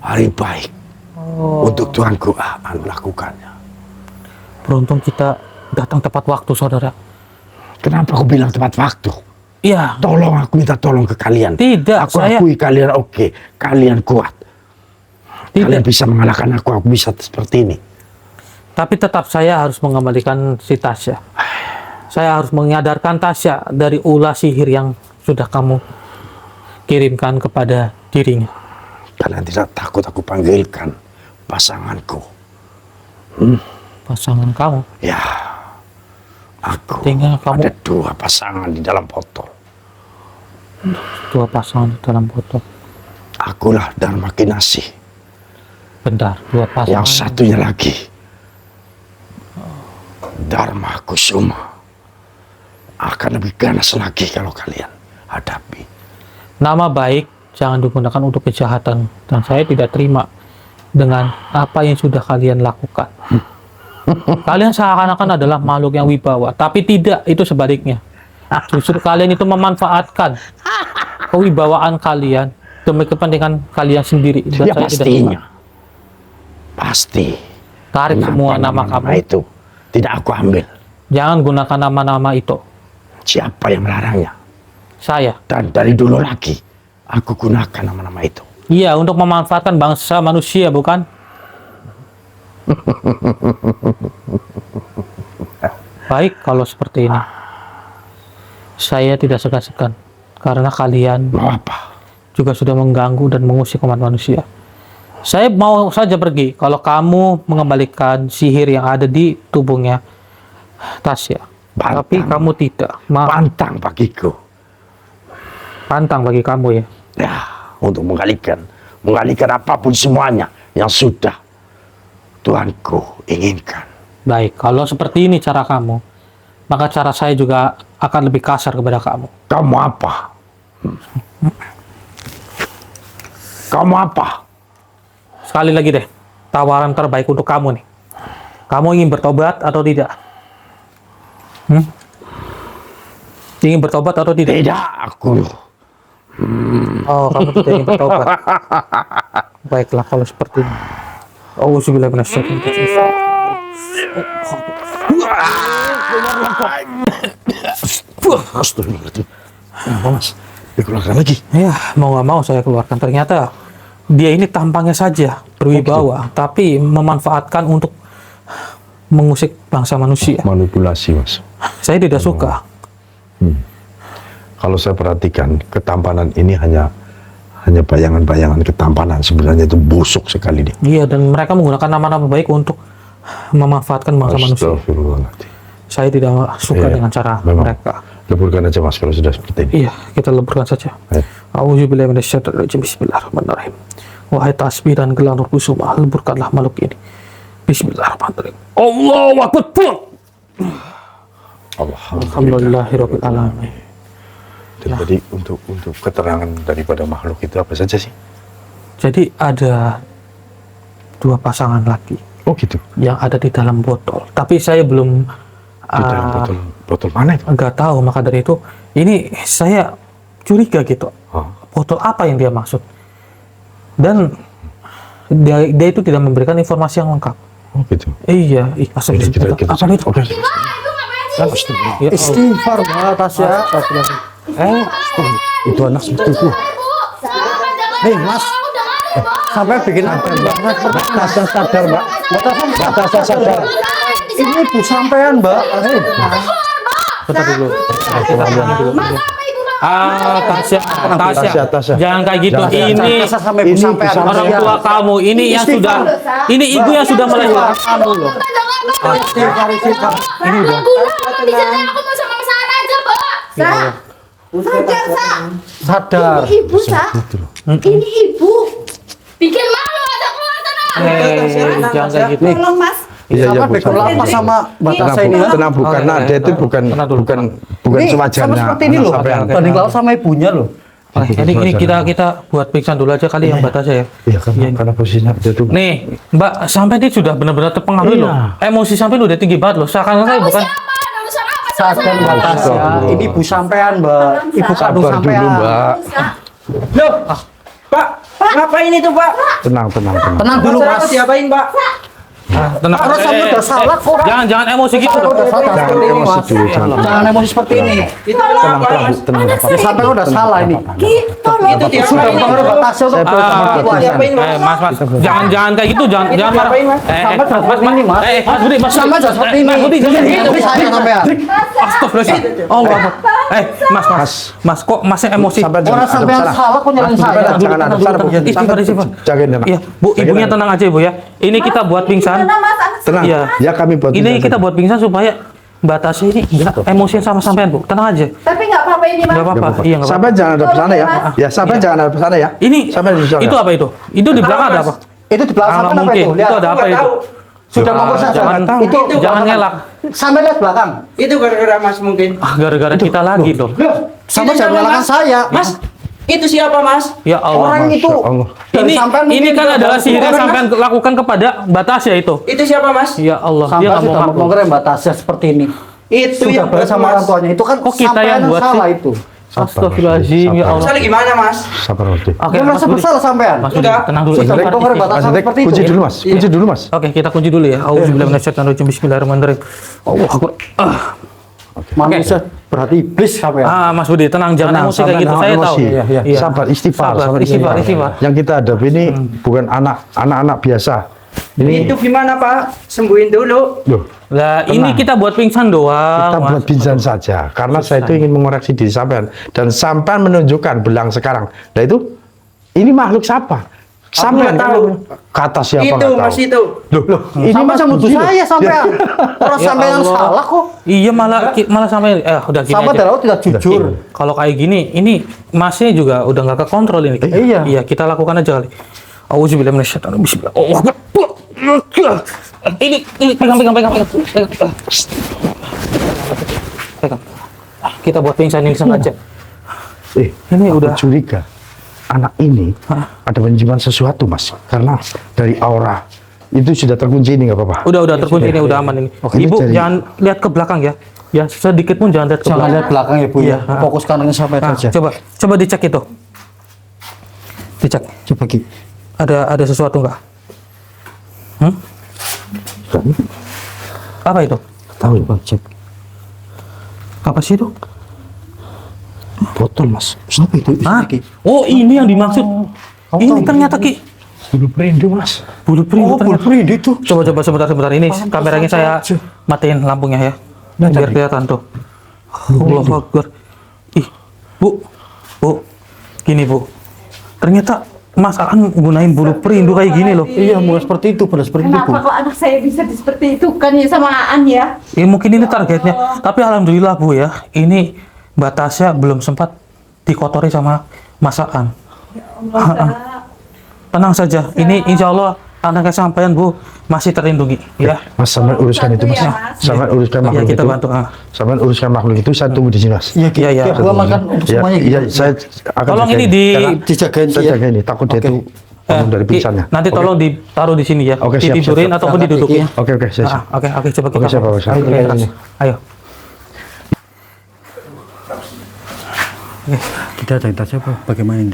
hari baik untuk Tuanku Aan melakukannya. Beruntung kita datang tepat waktu, saudara. Kenapa aku bilang tepat waktu? Iya, Tolong, aku minta tolong ke kalian. tidak, Aku saya akui kalian oke, kalian kuat. Kalian tidak. bisa mengalahkan aku bisa seperti ini. Tapi tetap saya harus mengembalikan si Tasya. Saya harus menyadarkan Tasya dari ulah sihir yang sudah kamu kirimkan kepada dirinya. Kalian tidak takut aku panggilkan pasanganku. Pasangan kamu. Ya, aku Tinggal kamu ada 2 pasangan di dalam botol. 2 pasangan di dalam botol. Akulah Dharma Kinasih. Bentar, 2 pasangan. Yang satunya lagi Dharma Kusuma. Akan lebih ganas lagi kalau kalian hadapi. Nama baik jangan digunakan untuk kejahatan, dan saya tidak terima dengan apa yang sudah kalian lakukan. Kalian seakan-akan adalah makhluk yang wibawa, tapi tidak, itu sebaliknya. Justru kalian itu memanfaatkan kewibawaan kalian demi kepentingan kalian sendiri. Dan Ya saya tidak pastinya. terima. Pasti. Tarik semua nama nama-nama kamu. itu tidak aku ambil. Jangan gunakan nama-nama itu. Siapa yang melarangnya? Saya. Dan dari dulu lagi aku gunakan nama-nama itu. Iya, untuk memanfaatkan bangsa manusia, bukan? Baik, kalau seperti ini. Saya tidak segan-segan. Karena kalian Mau apa? juga sudah mengganggu dan mengusik umat manusia. Saya mau saja pergi kalau kamu mengembalikan sihir yang ada di tubuhnya Tasya. Tapi Pantang. kamu tidak. Pantang bagiku. Pantang bagi kamu ya. Ya, untuk mengalihkan apapun semuanya yang sudah Tuhanku inginkan. Baik, kalau seperti ini cara kamu, maka cara saya juga akan lebih kasar kepada kamu. Kamu apa? Kamu apa? Sekali lagi deh, tawaran terbaik untuk kamu nih. Kamu ingin bertobat atau tidak? Ingin bertobat atau tidak? Tidak, aku. Oh, kamu tidak ingin bertobat. Baiklah kalau seperti ini. Auzubillahi minasyaitonir rajim. Astagfirullahaladzim. Kenapa mas? Dikeluarkan lagi. Ya, mau nggak mau saya keluarkan. Ternyata dia ini tampangnya saja berwibawa, tapi memanfaatkan untuk mengusik bangsa manusia. Manipulasi mas. Saya tidak suka. Kalau saya perhatikan ketampanan ini hanya bayangan-bayangan ketampanan. Sebenarnya itu busuk sekali dia. Iya, dan mereka menggunakan nama-nama baik untuk memanfaatkan bangsa manusia. Astagfirullahaladzim. Saya tidak suka Iya, dengan cara memang. mereka. Leburkan aja mas kalau sudah seperti ini. Iya, kita leburkan saja. Ayo. Auzubillahi minasyaitonir rajim. Bismillahirrahmanirrahim. Wahai tasbih dan gelar kusuma, leburkanlah makhluk ini. Bismillahirrahmanirrahim. Allahu Akbar. Alhamdulillahirabbil alamin. Jadi untuk keterangan daripada makhluk itu apa saja sih? Jadi ada 2 pasangan laki Oh gitu. yang ada di dalam botol. Tapi saya belum Di dalam botol mana itu? nggak tahu, maka dari itu ini saya curiga gitu. Oh. Botol apa yang dia maksud? Dan dia itu tidak memberikan informasi yang lengkap. Oh gitu. Iya, masa Jadi kita apa itu? Oke. Ya, Istighfar banget Tasya. Itu anak seperti itu. Hei mas, sampai bikin apa mbak? Tasya sadar mbak. Mbak Tasya sadar. Ini ibu sampean mbak. Hei. bentar dulu. Tasya, jangan kayak gitu. Ini Tasya sampai ibu ini sampean. ibu orang tua kamu. Ini yang sudah, ini ibu yang sudah melahirkan kamu loh. Istighfar. Ini udah. Aku mau sama Sarah aja, Mbak. Sadar, Sa. Sadar. Ini ibu, Sa. Ini ibu. Bikin malu ada keluar sana. Jangan kayak gitu. Tolong, Mas. Iya Sampai bikin lama sama Mbak Tasya ini ya. Tenang bu, karena dia itu bukan Ini sewajarnya. sama seperti ini loh. Sampai yang- Tadi laut sama ibunya loh. Oke, ini kita buat pingsan dulu aja kali yang batas ya. Iya karena posisinya dia tuh. Nih, Mbak, sampai ini sudah benar-benar terpengaruh loh. Emosi sampai udah tinggi banget loh. Seakan-akan bukan. Sadar Mbak Tasya. Ini ibu sampean mbak. Ibu kandung Sabar dulu sampean. mbak. Loh, Pak, ngapain itu Pak? Tenang. Tenang dulu Saya mas. diapain Pak? Tenang. Orang sama udah salah kok. Jangan emosi gitu dong. Udah salah Jangan seperti ini emosi mas. dulu, jangan. Jangan emosi seperti ini. Itu apa? Tenang. Ya sampai udah salah ini. Gitu. Itu dia Sudah pengaruh batasnya untuk Saya perlu tempat buat Itu pingsan. diapain, Mas? Mas, jangan kayak gitu, jangan Itu marah. diapain, Mas? Sama seperti ini, Mas. Mas Budi, Mas Sama aja seperti ini. Mas Budi, jangan Itu saya sampean. Astagfirullahaladzim. Allah Akbar. Mas, kok masnya emosi? Sampai Orang sampean salah kok nyalain saya. Jangan ada salah. Istighfar. Jagain anak. Iya, Bu, ibunya tenang aja, Bu ya. Ini kita buat pingsan. Gimana, Mas? Anak Tenang. Iya. Ya kami buat Ini pingsan kita saja. buat pingsan supaya Mbak Tasya ini nggak emosian sama sampean, Bu. Tenang aja. Tapi nggak apa-apa ini, Mas. Nggak apa-apa. Nggak apa-apa. Iya, nggak Sampai apa-apa. jangan ada pesana ya. Mas. Ya, sampai jangan ada pesana ya. Ini Sampai di sana. itu apa itu? Itu di belakang ada Mas. apa? Itu di belakang Ah, sampean apa mungkin. itu? Itu Lihat. ada apa Nggak itu? tahu. Sudah mau saya Jangan tahu. Itu jangan ngelak. sampai lihat belakang. Itu gara-gara Mas mungkin. Gara-gara kita lagi loh. Sama Itu jangan siapa, menyalahkan Mas? saya. Mas, itu siapa, Mas? Ya Allah. Orang itu Allah. dari Ini sampean ini mungkin kan dia adalah ada sihir yang hubungan, sampean lakukan kepada Mbak Tasya itu. Itu siapa, Mas? Ya Allah, dia Sampai nggak mau sudah ngaku. mengira Mbak Tasya seperti ini. Itu Sudah yang baik buat sama Mas. orang tuanya. Itu kan Kok kita sampean yang buat salah sih? itu. Astagfirullahaladzim, ya Allah. Salah gimana, Mas? Sabar Mas. Oke, Dia Mas merasa Budi. bersalah sampean. Mas Budi, Enggak. tenang dulu. Sudah Istighfar, mengira istighfar. batasan Mas Hendrik, seperti itu. kunci dulu Mas. Kunci dulu Mas. Oke, kita kunci dulu ya. Auzubillahi minasyaitonirrajim. Bismillahirrahmanirrahim. Allah Akbar. Manusia berarti iblis sampean. Mas Budi, tenang, jangan Tenang, emosi kayak sampai gitu. jangan Saya tahu. emosi. Iya. Sabar, istighfar. Sabar, istighfar. Yang kita hadapi ini bukan anak-anak biasa. Ini Itu gimana, Pak? Sembuhin dulu. loh, Lah, ini kita buat pingsan doang. kita Mas. buat pingsan saja karena saya itu ingin mengoreksi diri sampean dan sampean menunjukkan belang sekarang. Nah itu ini makhluk siapa? Sampean nggak kan tahu. kata siapa Itu, nggak Mas, tahu. itu. Loh, Ini Mas macam nuduh begini. saya sampean. Orang Ya sampean yang Allah. salah kok. Iya, malah sampai udah gini Sama aja. terlalu tidak jujur. Kalau kayak gini, ini masnya juga udah nggak kekontrol ini. Iya. Iya, kita lakukan aja kali. Auzubillahi minasyaitonir bismillah. Allah Akbar. Ini pegang. Pegang. Kita buat pingsan ini sengaja. Ini udah curiga. Anak ini ada menyimpan sesuatu Mas karena dari aura itu sudah terkunci ini nggak apa-apa. Udah terkunci ini, udah aman ini. Oke, Ibu ini cari- jangan lihat ke belakang ya. Ya, sedikit pun jangan lihat ke Jangan belakang. lihat belakang ya Bu ya. Iya. Fokuskan ke sampean Nah, saja. coba dicek itu. Dicek. Coba Ki. Ada sesuatu nggak? Apa itu? Tahu ya, Pak, cek Apa sih itu? botol Mas. Apa itu? Hah? Oh, ini yang dimaksud. Ini ternyata Ki. Bulu perindu Mas. Bulu perindu ternyata. perindu itu. Coba sebentar ini kameranya saya matiin lampunya ya. Biar kelihatan tuh. Allahu Akbar. Ih, Bu. Gini, Bu. Ternyata Mas Aan gunain bulu perindu kayak gini loh. Iya, mulai seperti itu, pada seperti itu. Kenapa kok anak saya bisa seperti itu kan ya sama Aan ya? Ya mungkin ini targetnya. Tapi alhamdulillah Bu ya, ini Mbak Tasya belum sempat dikotori sama Mas Aan. Tenang saja. Ini insya Allah anaknya sampean Bu masih terlindungi ya. Mas sampai uruskan itu Mas. ya, Mas. Sampai uruskan Ya makhluk kita itu. bantu. Sampai uruskan makhluk itu saya tunggu di sini Mas. Iya, Ki. Iya, iya. Gua makan untuk Ya, semuanya iya, gitu. saya akan Tolong jaga ini di Karena dijagain saya ya. jaga ini takut dia itu bangun dari Ki, pingsannya. nanti tolong ditaruh di sini ya. Oke, siap, Ditidurin siap, ataupun siap. didudukin. Oke, saya siap. Oke, coba Oke, kita. siap, Pak, siap. Ayo, Oke, keras. ini. Ayo. Kita cerita siapa? Bagaimana ini?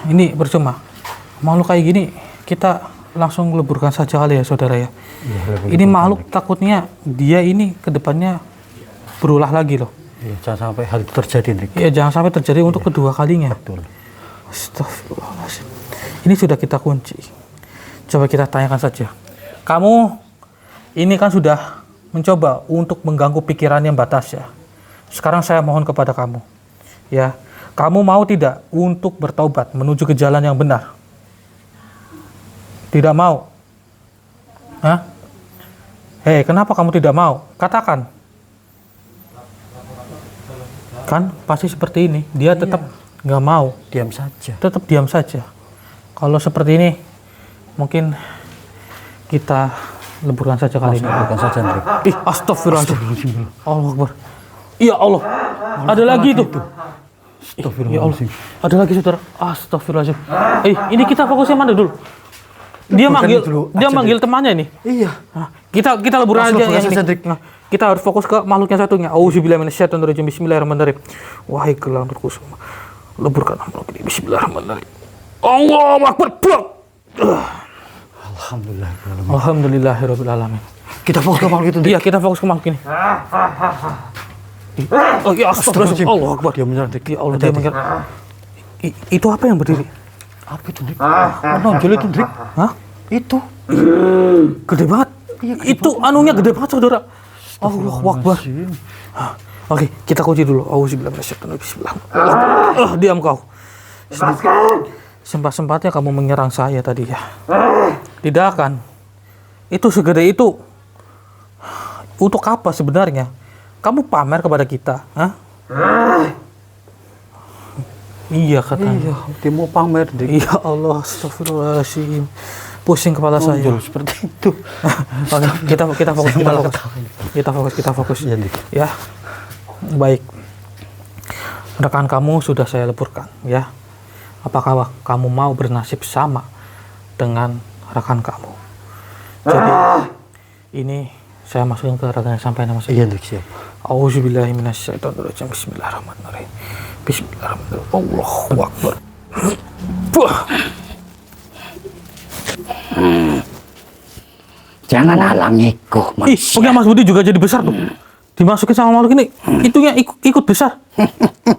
Ini percuma. Makhluk kayak gini kita langsung leburkan saja kali ya saudara ya. Ini makhluk takutnya dia ini kedepannya berulah lagi loh. Iya, jangan sampai hal itu terjadi, Hendrik. Ya jangan sampai terjadi untuk kedua kalinya. Astagfirullahaladzim. Ini sudah kita kunci. Coba kita tanyakan saja. Kamu ini kan sudah mencoba untuk mengganggu pikirannya Mbak Tasya. Sekarang saya mohon kepada kamu. Ya, kamu mau tidak untuk bertaubat menuju ke jalan yang benar? Tidak mau? Hah? Hei, kenapa kamu tidak mau? Katakan. Kan pasti seperti ini. Dia tetap nggak mau. Diam saja. Tetap diam saja. Kalau seperti ini, mungkin kita leburkan saja kali ini. Bukan saja, Hendrik. Ih, astagfirullahaladzim. Allah Akbar. Ya Allah. Ada lagi itu. Ya Allah. Ada lagi saudara. Astagfirullahaladzim. Ini kita fokusnya mana dulu? Dia manggil temannya ini. Iya. Nah, kita leburkan aja yang ini. Nah, kita harus fokus ke makhluknya satunya. Auzubillahi minasyaitonirrajim. Bismillahirrahmanirrahim. Wahai gelang terkusuma, leburkan makhluk ini. Bismillahirrahmanirrahim. Allahu Akbar. Alhamdulillah. Alhamdulillahirabbil alamin. Kita fokus ke makhluk itu. Iya, kita fokus ke makhluk ini. Oh ya, astagfirullahaladzim. Allahu Akbar. Dia menyerang, Hendrik. Ya Allah, dia manggil. Itu apa yang berdiri? Apa itu, Dik? Menonjol itu, Dik. Hah? Itu. Gede banget. Itu anunya gede banget, saudara. Allahu Akbar. Oke, kita kunci dulu. Auzubillahi minasyaitonir rajim. Bismillah. Diam kau. Sempat-sempatnya kamu menyerang saya tadi ya. Tidak akan. Itu segede itu. Untuk apa sebenarnya? Kamu pamer kepada kita, hah? Iya katanya. Iya, dia mau pamer, Dik. Ya Allah, astagfirullahaladzim. Pusing kepala saya. Menonjol seperti itu. Oke, kita fokus, kita fokus. Ya, baik. Rekan kamu sudah saya leburkan, ya. Apakah kamu mau bernasib sama dengan rekan kamu? Jadi, ini saya masukin ke rekan yang sampai nama saya. Iya, Dik, siap. Auzubillahi minasyaitonirrajim. Bismillahirrahmanirrahim. Bismillahirrahmanirrahim. Allahu Akbar. Wah. Jangan halangiku, Ih, punya Mas Budi juga jadi besar tuh. Dimasukin sama makhluk ini, itunya ikut besar.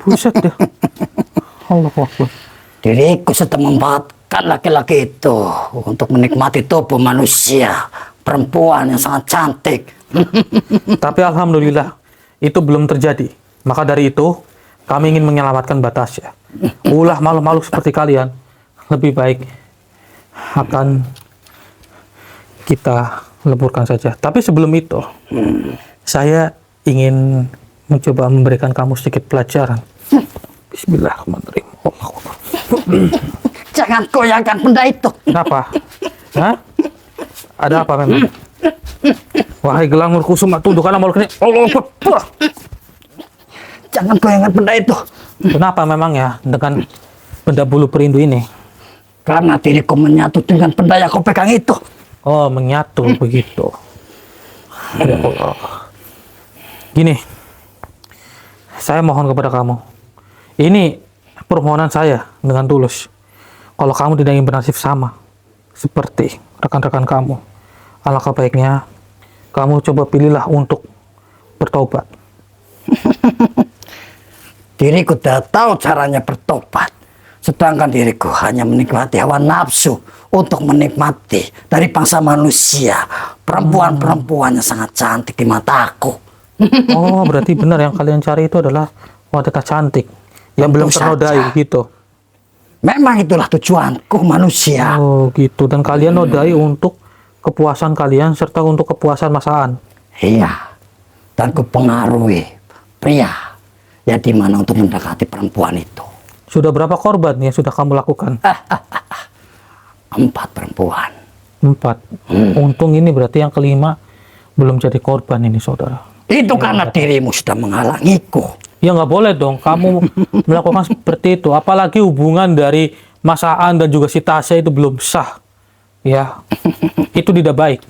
Buset deh. Allahu Akbar. Diriku sedang memanfaatkan laki-laki itu untuk menikmati tubuh manusia, perempuan yang sangat cantik. Tapi alhamdulillah itu belum terjadi. Maka dari itu kami ingin menyelamatkan Batasya. Ulah makhluk-makhluk seperti kalian lebih baik akan kita leburkan saja. Tapi sebelum itu saya ingin mencoba memberikan kamu sedikit pelajaran. Bismillahirrahmanirrahim. Allahu Akbar. Jangan goyangkan benda itu. Kenapa? Hah? Ada apa memang? Wahai gelang kusuma, tundukkanlah makhluk ini. Allah Akbar. Jangan goyangkan benda itu. Kenapa memang ya dengan benda bulu perindu ini? Karena diriku menyatu dengan benda yang kau pegang itu. Oh, menyatu begitu. Ya Allah. Gini, saya mohon kepada kamu. Ini permohonan saya dengan tulus. Kalau kamu tidak ingin bernasib sama seperti rekan-rekan kamu, alangkah baiknya kamu coba pilihlah untuk bertobat. Diriku tidak tahu caranya bertobat. Sedangkan diriku hanya menikmati hawa nafsu untuk menikmati dari bangsa manusia. Perempuan-perempuan yang sangat cantik di mataku. Oh, berarti benar yang kalian cari itu adalah wanita cantik yang belum Tentu ternodai saja. gitu. Memang itulah tujuanku manusia. Oh, gitu. Dan kalian nodai untuk kepuasan kalian serta untuk kepuasan masaan. Iya. Dan kupengaruhi pria yang dimana untuk mendekati perempuan itu. Sudah berapa korban yang sudah kamu lakukan? 4 perempuan. 4. Untung ini berarti yang kelima belum jadi korban ini, saudara. Itu karena dirimu sudah menghalangiku. Ya nggak boleh dong kamu melakukan seperti itu. Apalagi hubungan dari Mas Aan dan juga si Tasya itu belum sah. Ya, itu tidak baik.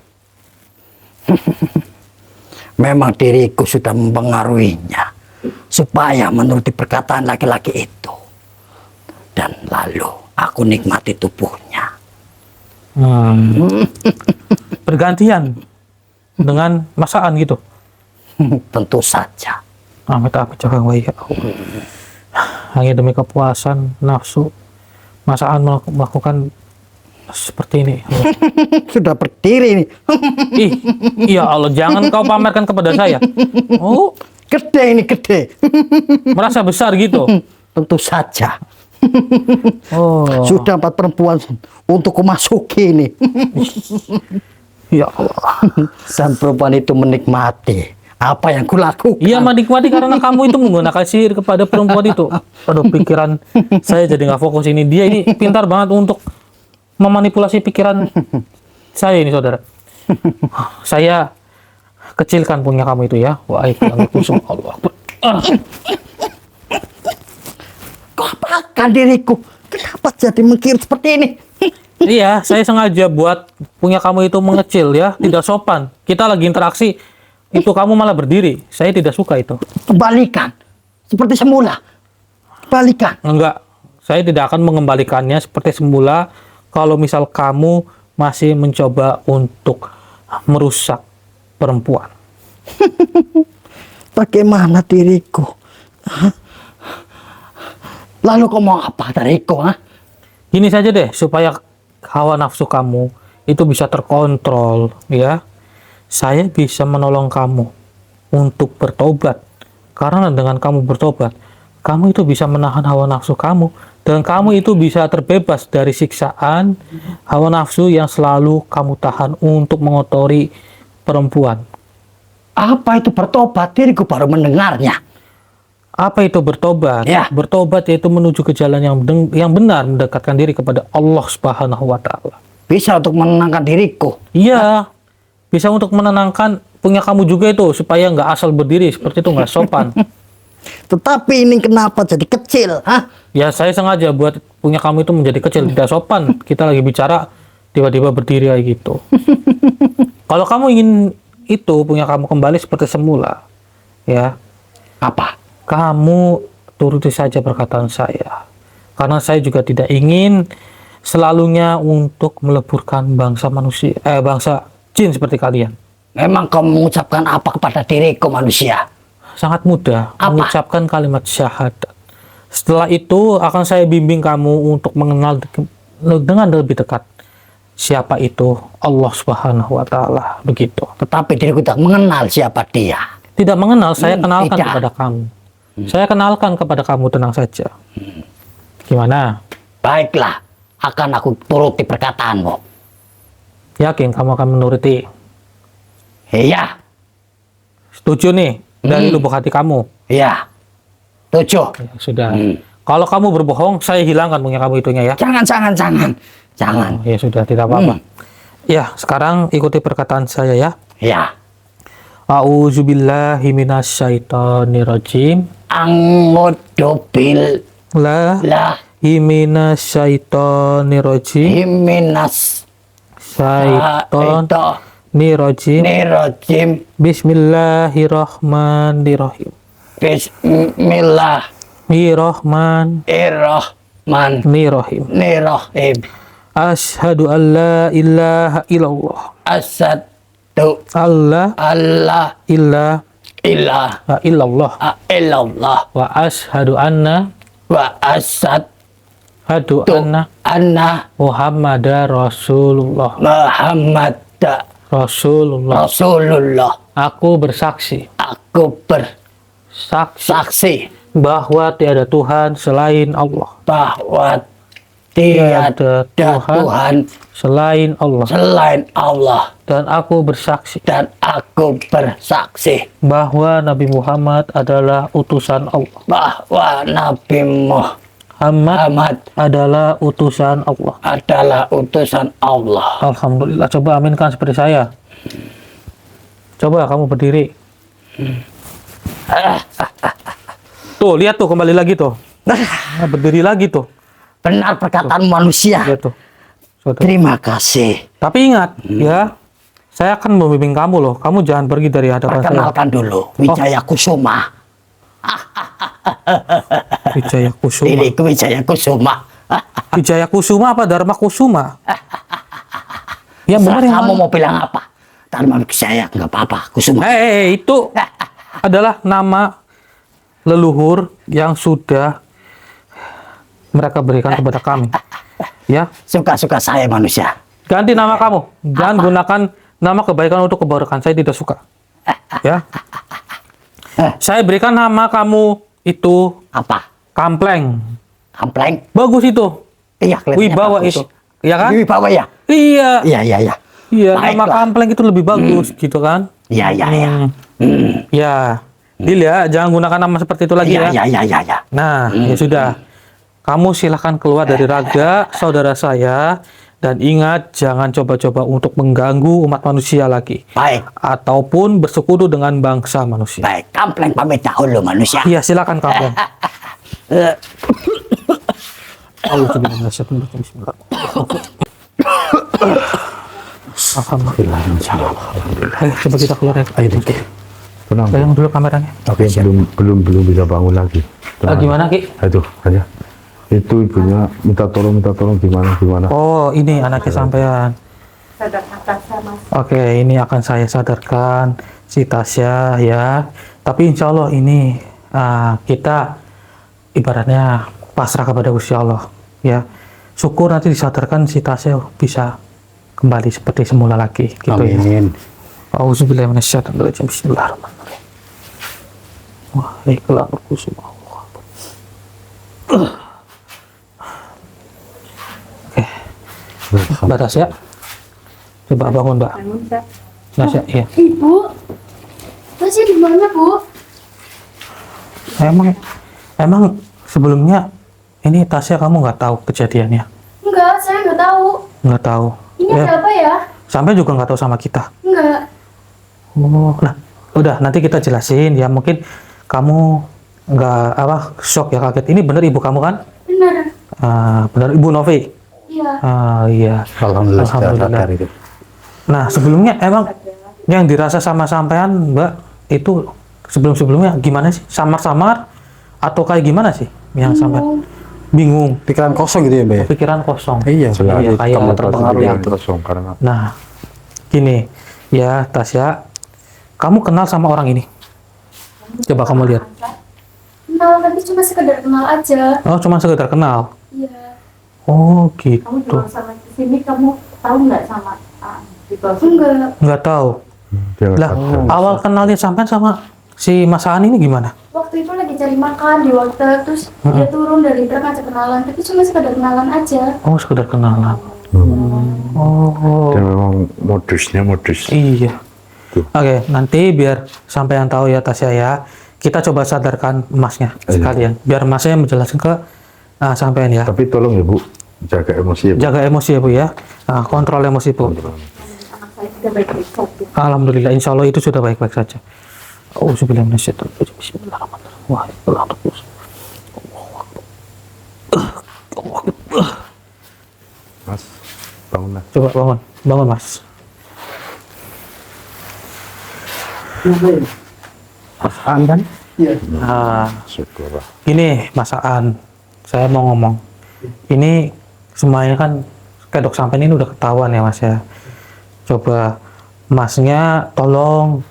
Memang diriku sudah mempengaruhinya supaya menuruti perkataan laki-laki itu. Dan lalu aku nikmati tubuhnya. Bergantian dengan Mas Aan gitu. Tentu saja. Amit-amit jangan baik. Hanya demi kepuasan nafsu, Mas Aan melakukan seperti ini. Sudah berdiri nih. Ih, ya Allah, jangan kau pamerkan kepada saya. Oh, Gede ini, gede. merasa besar gitu. Tentu saja. Oh, Sudah 4 perempuan untuk kumasuki ini. ya Allah. Dan perempuan itu menikmati apa yang kulakukan. Iya, menikmati karena kamu itu menggunakan sihir kepada perempuan itu. Aduh, pikiran saya jadi nggak fokus ini. Dia ini pintar banget untuk memanipulasi pikiran saya ini, saudara. Saya kecilkan punya kamu itu ya. Wahai gelang kusum, Allah Akbar. Kau apakan diriku? Kenapa jadi mengkir seperti ini? Iya, saya sengaja buat punya kamu itu mengecil ya, tidak sopan. Kita lagi interaksi, itu kamu malah berdiri. Saya tidak suka itu. Kembalikan. Seperti semula. Kembalikan. Enggak, saya tidak akan mengembalikannya seperti semula kalau misal kamu masih mencoba untuk merusak perempuan. Bagaimana diriku Lalu kau mau apa dariku, ha? Gini saja deh, supaya hawa nafsu kamu itu bisa terkontrol, ya. Saya bisa menolong kamu untuk bertobat. Karena dengan kamu bertobat, kamu itu bisa menahan hawa nafsu kamu. Dan kamu itu bisa terbebas dari siksaan hawa nafsu yang selalu kamu tahan untuk mengotori perempuan. Apa itu bertobat? Diriku baru mendengarnya. Apa itu bertobat? Ya. Bertobat yaitu menuju ke jalan yang benar, mendekatkan diri kepada Allah Subhanahu wa taala. Bisa untuk menenangkan diriku. Iya. Bisa untuk menenangkan punya kamu juga itu supaya nggak asal berdiri seperti itu, nggak sopan. Tetapi ini kenapa jadi kecil, ha? Ya saya sengaja buat punya kamu itu menjadi kecil, tidak sopan. Kita lagi bicara tiba-tiba berdiri kayak gitu. Kalau kamu ingin itu punya kamu kembali seperti semula, ya. Apa? Kamu turuti saja perkataan saya. Karena saya juga tidak ingin selalunya untuk meleburkan bangsa manusia, bangsa jin seperti kalian. Memang kau mengucapkan apa kepada diriku manusia? Sangat mudah Apa? mengucapkan kalimat syahadat. Setelah itu akan saya bimbing kamu untuk mengenal dengan lebih dekat siapa itu Allah Subhanahu wa taala, begitu. Tetapi diriku tak mengenal siapa dia. Tidak mengenal, saya kenalkan tidak. kepada kamu. Saya kenalkan kepada kamu, tenang saja. Gimana? Baiklah, akan aku turuti perkataanmu. Yakin kamu akan menuruti? Iya, Setuju nih dari lubuk hati kamu? iya. Tujuh. Ya, sudah. Kalau kamu berbohong, saya hilangkan punya kamu itunya ya. Jangan. Jangan. Ya sudah, tidak apa-apa. Ya, sekarang ikuti perkataan saya ya. Ya. A'udzubillahi minasyaitonirrajim. Anggodobil La lah minasyaitonirrajim. himinas Syaiton itu nirajim. nirojim Bismillahirrahmanirrahim. Bismillahirrahmanirrahim Nirrahim. Asyhadu an la ilaha illallah. Asadu Allah Allah illa ilah illallah. illallah Wa asyhadu anna wa asadu anna Muhammadar Rasulullah. Muhammad Rasulullah. Rasulullah. Aku bersaksi Aku bersaksi bahwa tiada Tuhan selain Allah. bahwa tiada Tuhan Selain Allah. selain Allah, Dan aku bersaksi dan aku bersaksi bahwa Nabi Muhammad adalah utusan Allah. bahwa Nabi Muhammad Muhammad adalah utusan Allah. adalah utusan Allah. Alhamdulillah. Coba aminkan seperti saya. Coba kamu berdiri. Tuh, lihat tuh, kembali lagi tuh. Nah, berdiri lagi tuh. Benar perkataan manusia. Lihat tuh. Saudara. Terima kasih. Tapi ingat, ya, saya akan membimbing kamu loh. Kamu jangan pergi dari hadapan saya. Perkenalkan dulu Wijaya Kusuma. Wijaya Kusuma. Diriku Wijaya Kusuma. Wijaya Kusuma apa Dharma Kusuma? Ya benar yang Kamu mana? mau bilang apa? Dharma Wijaya, nggak apa-apa. Kusuma. Itu adalah nama leluhur yang sudah mereka berikan kepada kami. Ya, Suka-suka saya manusia. ganti nama kamu. Jangan gunakan nama kebaikan untuk keburukan. Saya tidak suka. Ya. Saya berikan nama kamu itu Apa? Kampleng. Kampleng? Bagus itu. Iya, kelihatannya Wibawa bagus. itu. Ya kan? Wibawa ya? Iya. Iya. Iya, nama Baiklah. Kampleng itu lebih bagus gitu kan? Iya. Ya. Deal ya, jangan gunakan nama seperti itu lagi ya. Iya. Nah, ya sudah. Kamu silahkan keluar dari raga saudara saya. Dan ingat, jangan coba-coba untuk mengganggu umat manusia lagi. Baik. Ataupun bersekutu dengan bangsa manusia. Baik, Kampleng pamit dahulu manusia. Iya, silakan Kampleng. Alhamdulillah. Ayo, coba kita keluar ya. Ayo, Ki. Tenang. Pegang dulu kameranya. Oke, belum bisa bangun lagi. Tenang. Gimana, Ki? Aduh, aja. Itu ibunya minta tolong gimana. Oh, ini anaknya sampean. Sadarkan Tasya, Mas. Oke, ini akan saya sadarkan si Tasya ya. Tapi insya Allah ini kita ibaratnya pasrah kepada Gusti Allah ya. Syukur nanti disadarkan si Tasya bisa kembali seperti semula lagi gitu ya. Amin. Auzubillahi minasyaitonirrajim. Bismillahirrahmanirrahim. Wah, ikhlas berkusum Allah. Oke. Mbak Tasya, coba bangun Mbak. Tasya, iya. Ibu, masih di mana, Bu? Emang sebelumnya ini Tasya kamu nggak tahu kejadiannya? Enggak, saya nggak tahu. Nggak tahu. Ini Ya, ada apa ya? sampai juga nggak tahu sama kita. Enggak. Oh, nah, udah nanti kita jelasin ya. Mungkin kamu nggak shock ya, kaget. Ini bener ibu kamu kan? Benar. Bener Ibu Novi. Iya. Iya. Alhamdulillah. Alhamdulillah. sadar itu. Nah, sebelumnya emang yang dirasa sama sampean Mbak itu sebelum-sebelumnya gimana sih? Samar-samar atau kayak gimana sih yang sampean? Bingung, Pikiran kosong gitu ya, Mbak ya? pikiran kosong. Iya, Iya, kayak kamu terpengaruh yang gitu. kosong karena Nah, gini ya Tasya, kamu kenal sama orang ini? Coba kamu lihat. Kenal, tapi cuma sekedar kenal aja. Oh, cuma sekedar kenal. Iya. Oh, Kamu gitu. jual sama di sini, kamu tahu nggak sama gitu? Enggak. Nggak tahu. dia Lah, awal kenalnya sampean sama si Mas Aan ini gimana? Waktu itu lagi cari makan di warteg, terus dia turun dari truk ngajak kenalan, tapi cuma sekedar kenalan aja. Oh, sekedar kenalan. Oh, dia memang modus. iya. Oke, nanti biar sampean tahu ya Tasya ya. Kita coba sadarkan Masnya sekalian, biar Masnya menjelaskan ke sampean ya. Tapi tolong ya Bu, jaga emosi ya Bu. Jaga emosi ya Bu ya. Kontrol emosi Bu. Anak saya sudah baik-baik saja. Alhamdulillah, insya Allah itu sudah baik-baik saja. Auzubillahi minasyaitonirrajim. Bismillahirrahmanirrahim. Wah, Allah Akbar. Allahu Akbar. Mas, bangunlah. Coba bangun Mas. Mas Aan kan? Iya. Syukurlah. Gini Mas Aan, saya mau ngomong. Ini semuanya kan kedok sampai ini udah ketahuan ya Mas ya. Coba Masnya tolong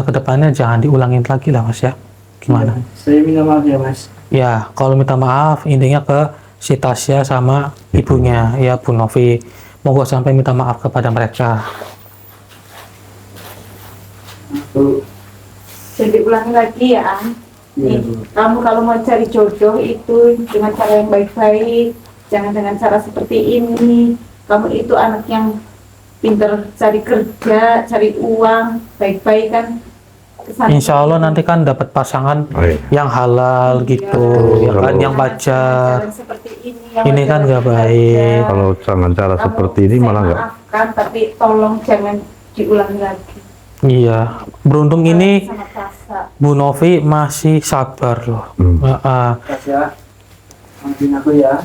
kedepannya jangan diulangin lagi lah Mas ya. Gimana? Saya minta maaf ya Mas. Ya, kalau minta maaf intinya ke si Tasya sama ibunya ya Bu Novi. Moga sampai minta maaf kepada mereka. Bu, Jadi ulangi lagi ya, An. Iya, Nih, Bu. kamu kalau mau cari jodoh itu dengan cara yang baik-baik, jangan dengan cara seperti ini. Kamu itu anak yang pinter cari kerja, cari uang, baik-baik kan. Kesana- Insya Allah nanti kan dapat pasangan Oh, iya. yang halal gitu, ya kan, yang wajar. Jalan seperti ini, yang Ini kan nggak baik. Kalau dengan cara Kamu, seperti ini saya malah nggak. maafkan, tapi tolong jangan diulangi lagi. Iya, beruntung ini Sama Tasa. Bu Novi masih sabar loh. Tasya, maafin aku ya.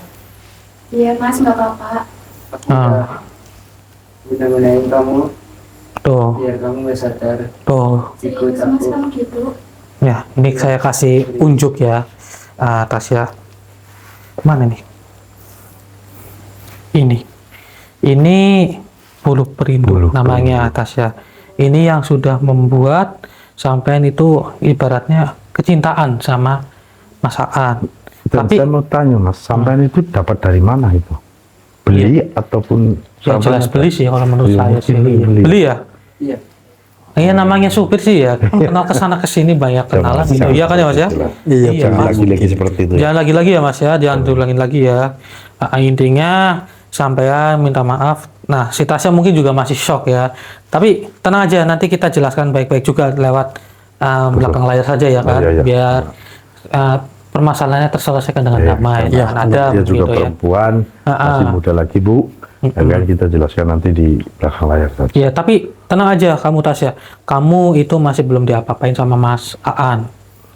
Iya, Mas, nggak apa-apa. Aku udah gunain kamu, Tuh, biar kamu gak sadar. tuh. Ikut Serius, Mas, aku. kamu gitu. Ya, ini saya kasih unjuk ya, Tasya. Mana nih? Ini bulu perindu Bulu namanya Tasya. Ini yang sudah membuat sampean itu ibaratnya kecintaan sama Mas Aan. Dan Tapi saya mau tanya Mas, sampean itu dapat dari mana itu? Beli ataupun yang jelas beli sih kalau menurut Iya, saya sih. mungkin beli. Beli ya? Iya. Iya namanya supir sih ya. Kenal kesana kesini banyak kenalan gitu. Iya kan ya Mas ya? Iya, Jangan Mas. lagi seperti itu. Jangan lagi-lagi ya Mas ya, jangan diulangin lagi ya. Intinya sampean minta maaf. Nah, si Tasya mungkin juga masih shock ya. Tapi tenang aja, nanti kita jelaskan baik-baik juga lewat belakang layar saja ya kan, Iya. biar permasalahannya terselesaikan dengan damai. Iya, Jangan ada dia juga begitu ya. perempuan, masih muda lagi Bu. Akan kita jelaskan nanti di belakang layar saja. Iya, tapi tenang aja kamu Tasya. Kamu itu masih belum diapa-apain sama Mas Aan.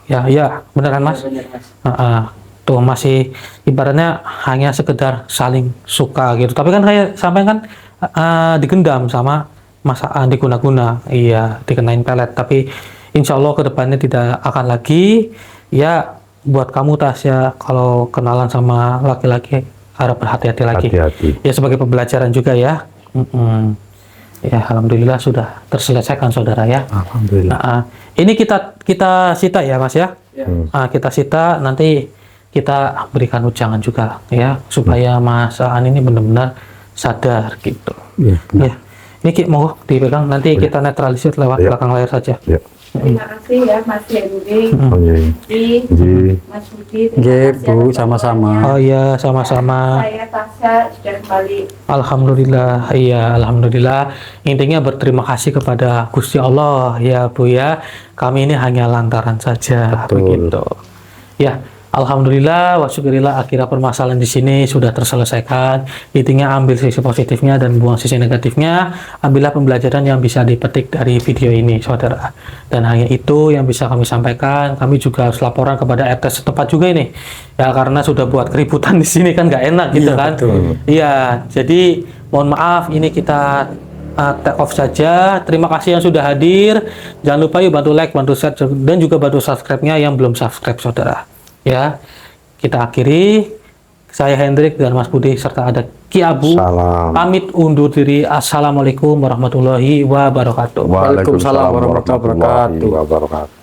Ya, bener kan Mas? Bener, Mas. Tuh masih ibaratnya hanya sekedar saling suka gitu. Tapi kan kayak sampai kan digendam sama Mas Aan, diguna-guna. Iya, dikenain pelet. Tapi insya Allah kedepannya tidak akan lagi. Ya, buat kamu Tasya, kalau kenalan sama laki-laki harap berhati-hati lagi. Hati-hati. Ya sebagai pembelajaran juga ya. Ya alhamdulillah sudah terselesaikan saudara ya. Alhamdulillah. Ini kita sita ya Mas ya. Ya. Kita sita nanti kita berikan ujangan juga ya supaya Mas Aan ini benar-benar sadar gitu. Iya. Ya. Ini Ki mau dipegang, nanti kita netralisir lewat Iya. belakang layar saja. Ya. Terima kasih ya Mas Hendy, Oh, iya. Mas Budi. terima Nggih, kasih Bu, atas sama-sama. doanya. Oh iya, sama-sama. Saya Tasya sudah kembali. Alhamdulillah, iya, alhamdulillah. Intinya berterima kasih kepada Gusti Allah ya Bu ya. Kami ini hanya lantaran saja, Betul. begitu. Ya, alhamdulillah, wa syukurillah, akhirnya permasalahan di sini sudah terselesaikan. Intinya ambil sisi positifnya dan buang sisi negatifnya. Ambillah pembelajaran yang bisa dipetik dari video ini, saudara. Dan hanya itu yang bisa kami sampaikan. Kami juga harus laporan kepada RT setempat juga ini. Ya, karena sudah buat keributan di sini kan nggak enak gitu kan. Iya, jadi mohon maaf ini kita take off saja. Terima kasih yang sudah hadir. Jangan lupa yuk bantu like, bantu share, dan juga bantu subscribe-nya yang belum subscribe, saudara. Ya, kita akhiri. Saya Hendrik dan Mas Budi serta ada Ki Abu. Salam. Pamit undur diri. Assalamualaikum warahmatullahi wabarakatuh. Waalaikumsalam warahmatullahi wabarakatuh. wabarakatuh.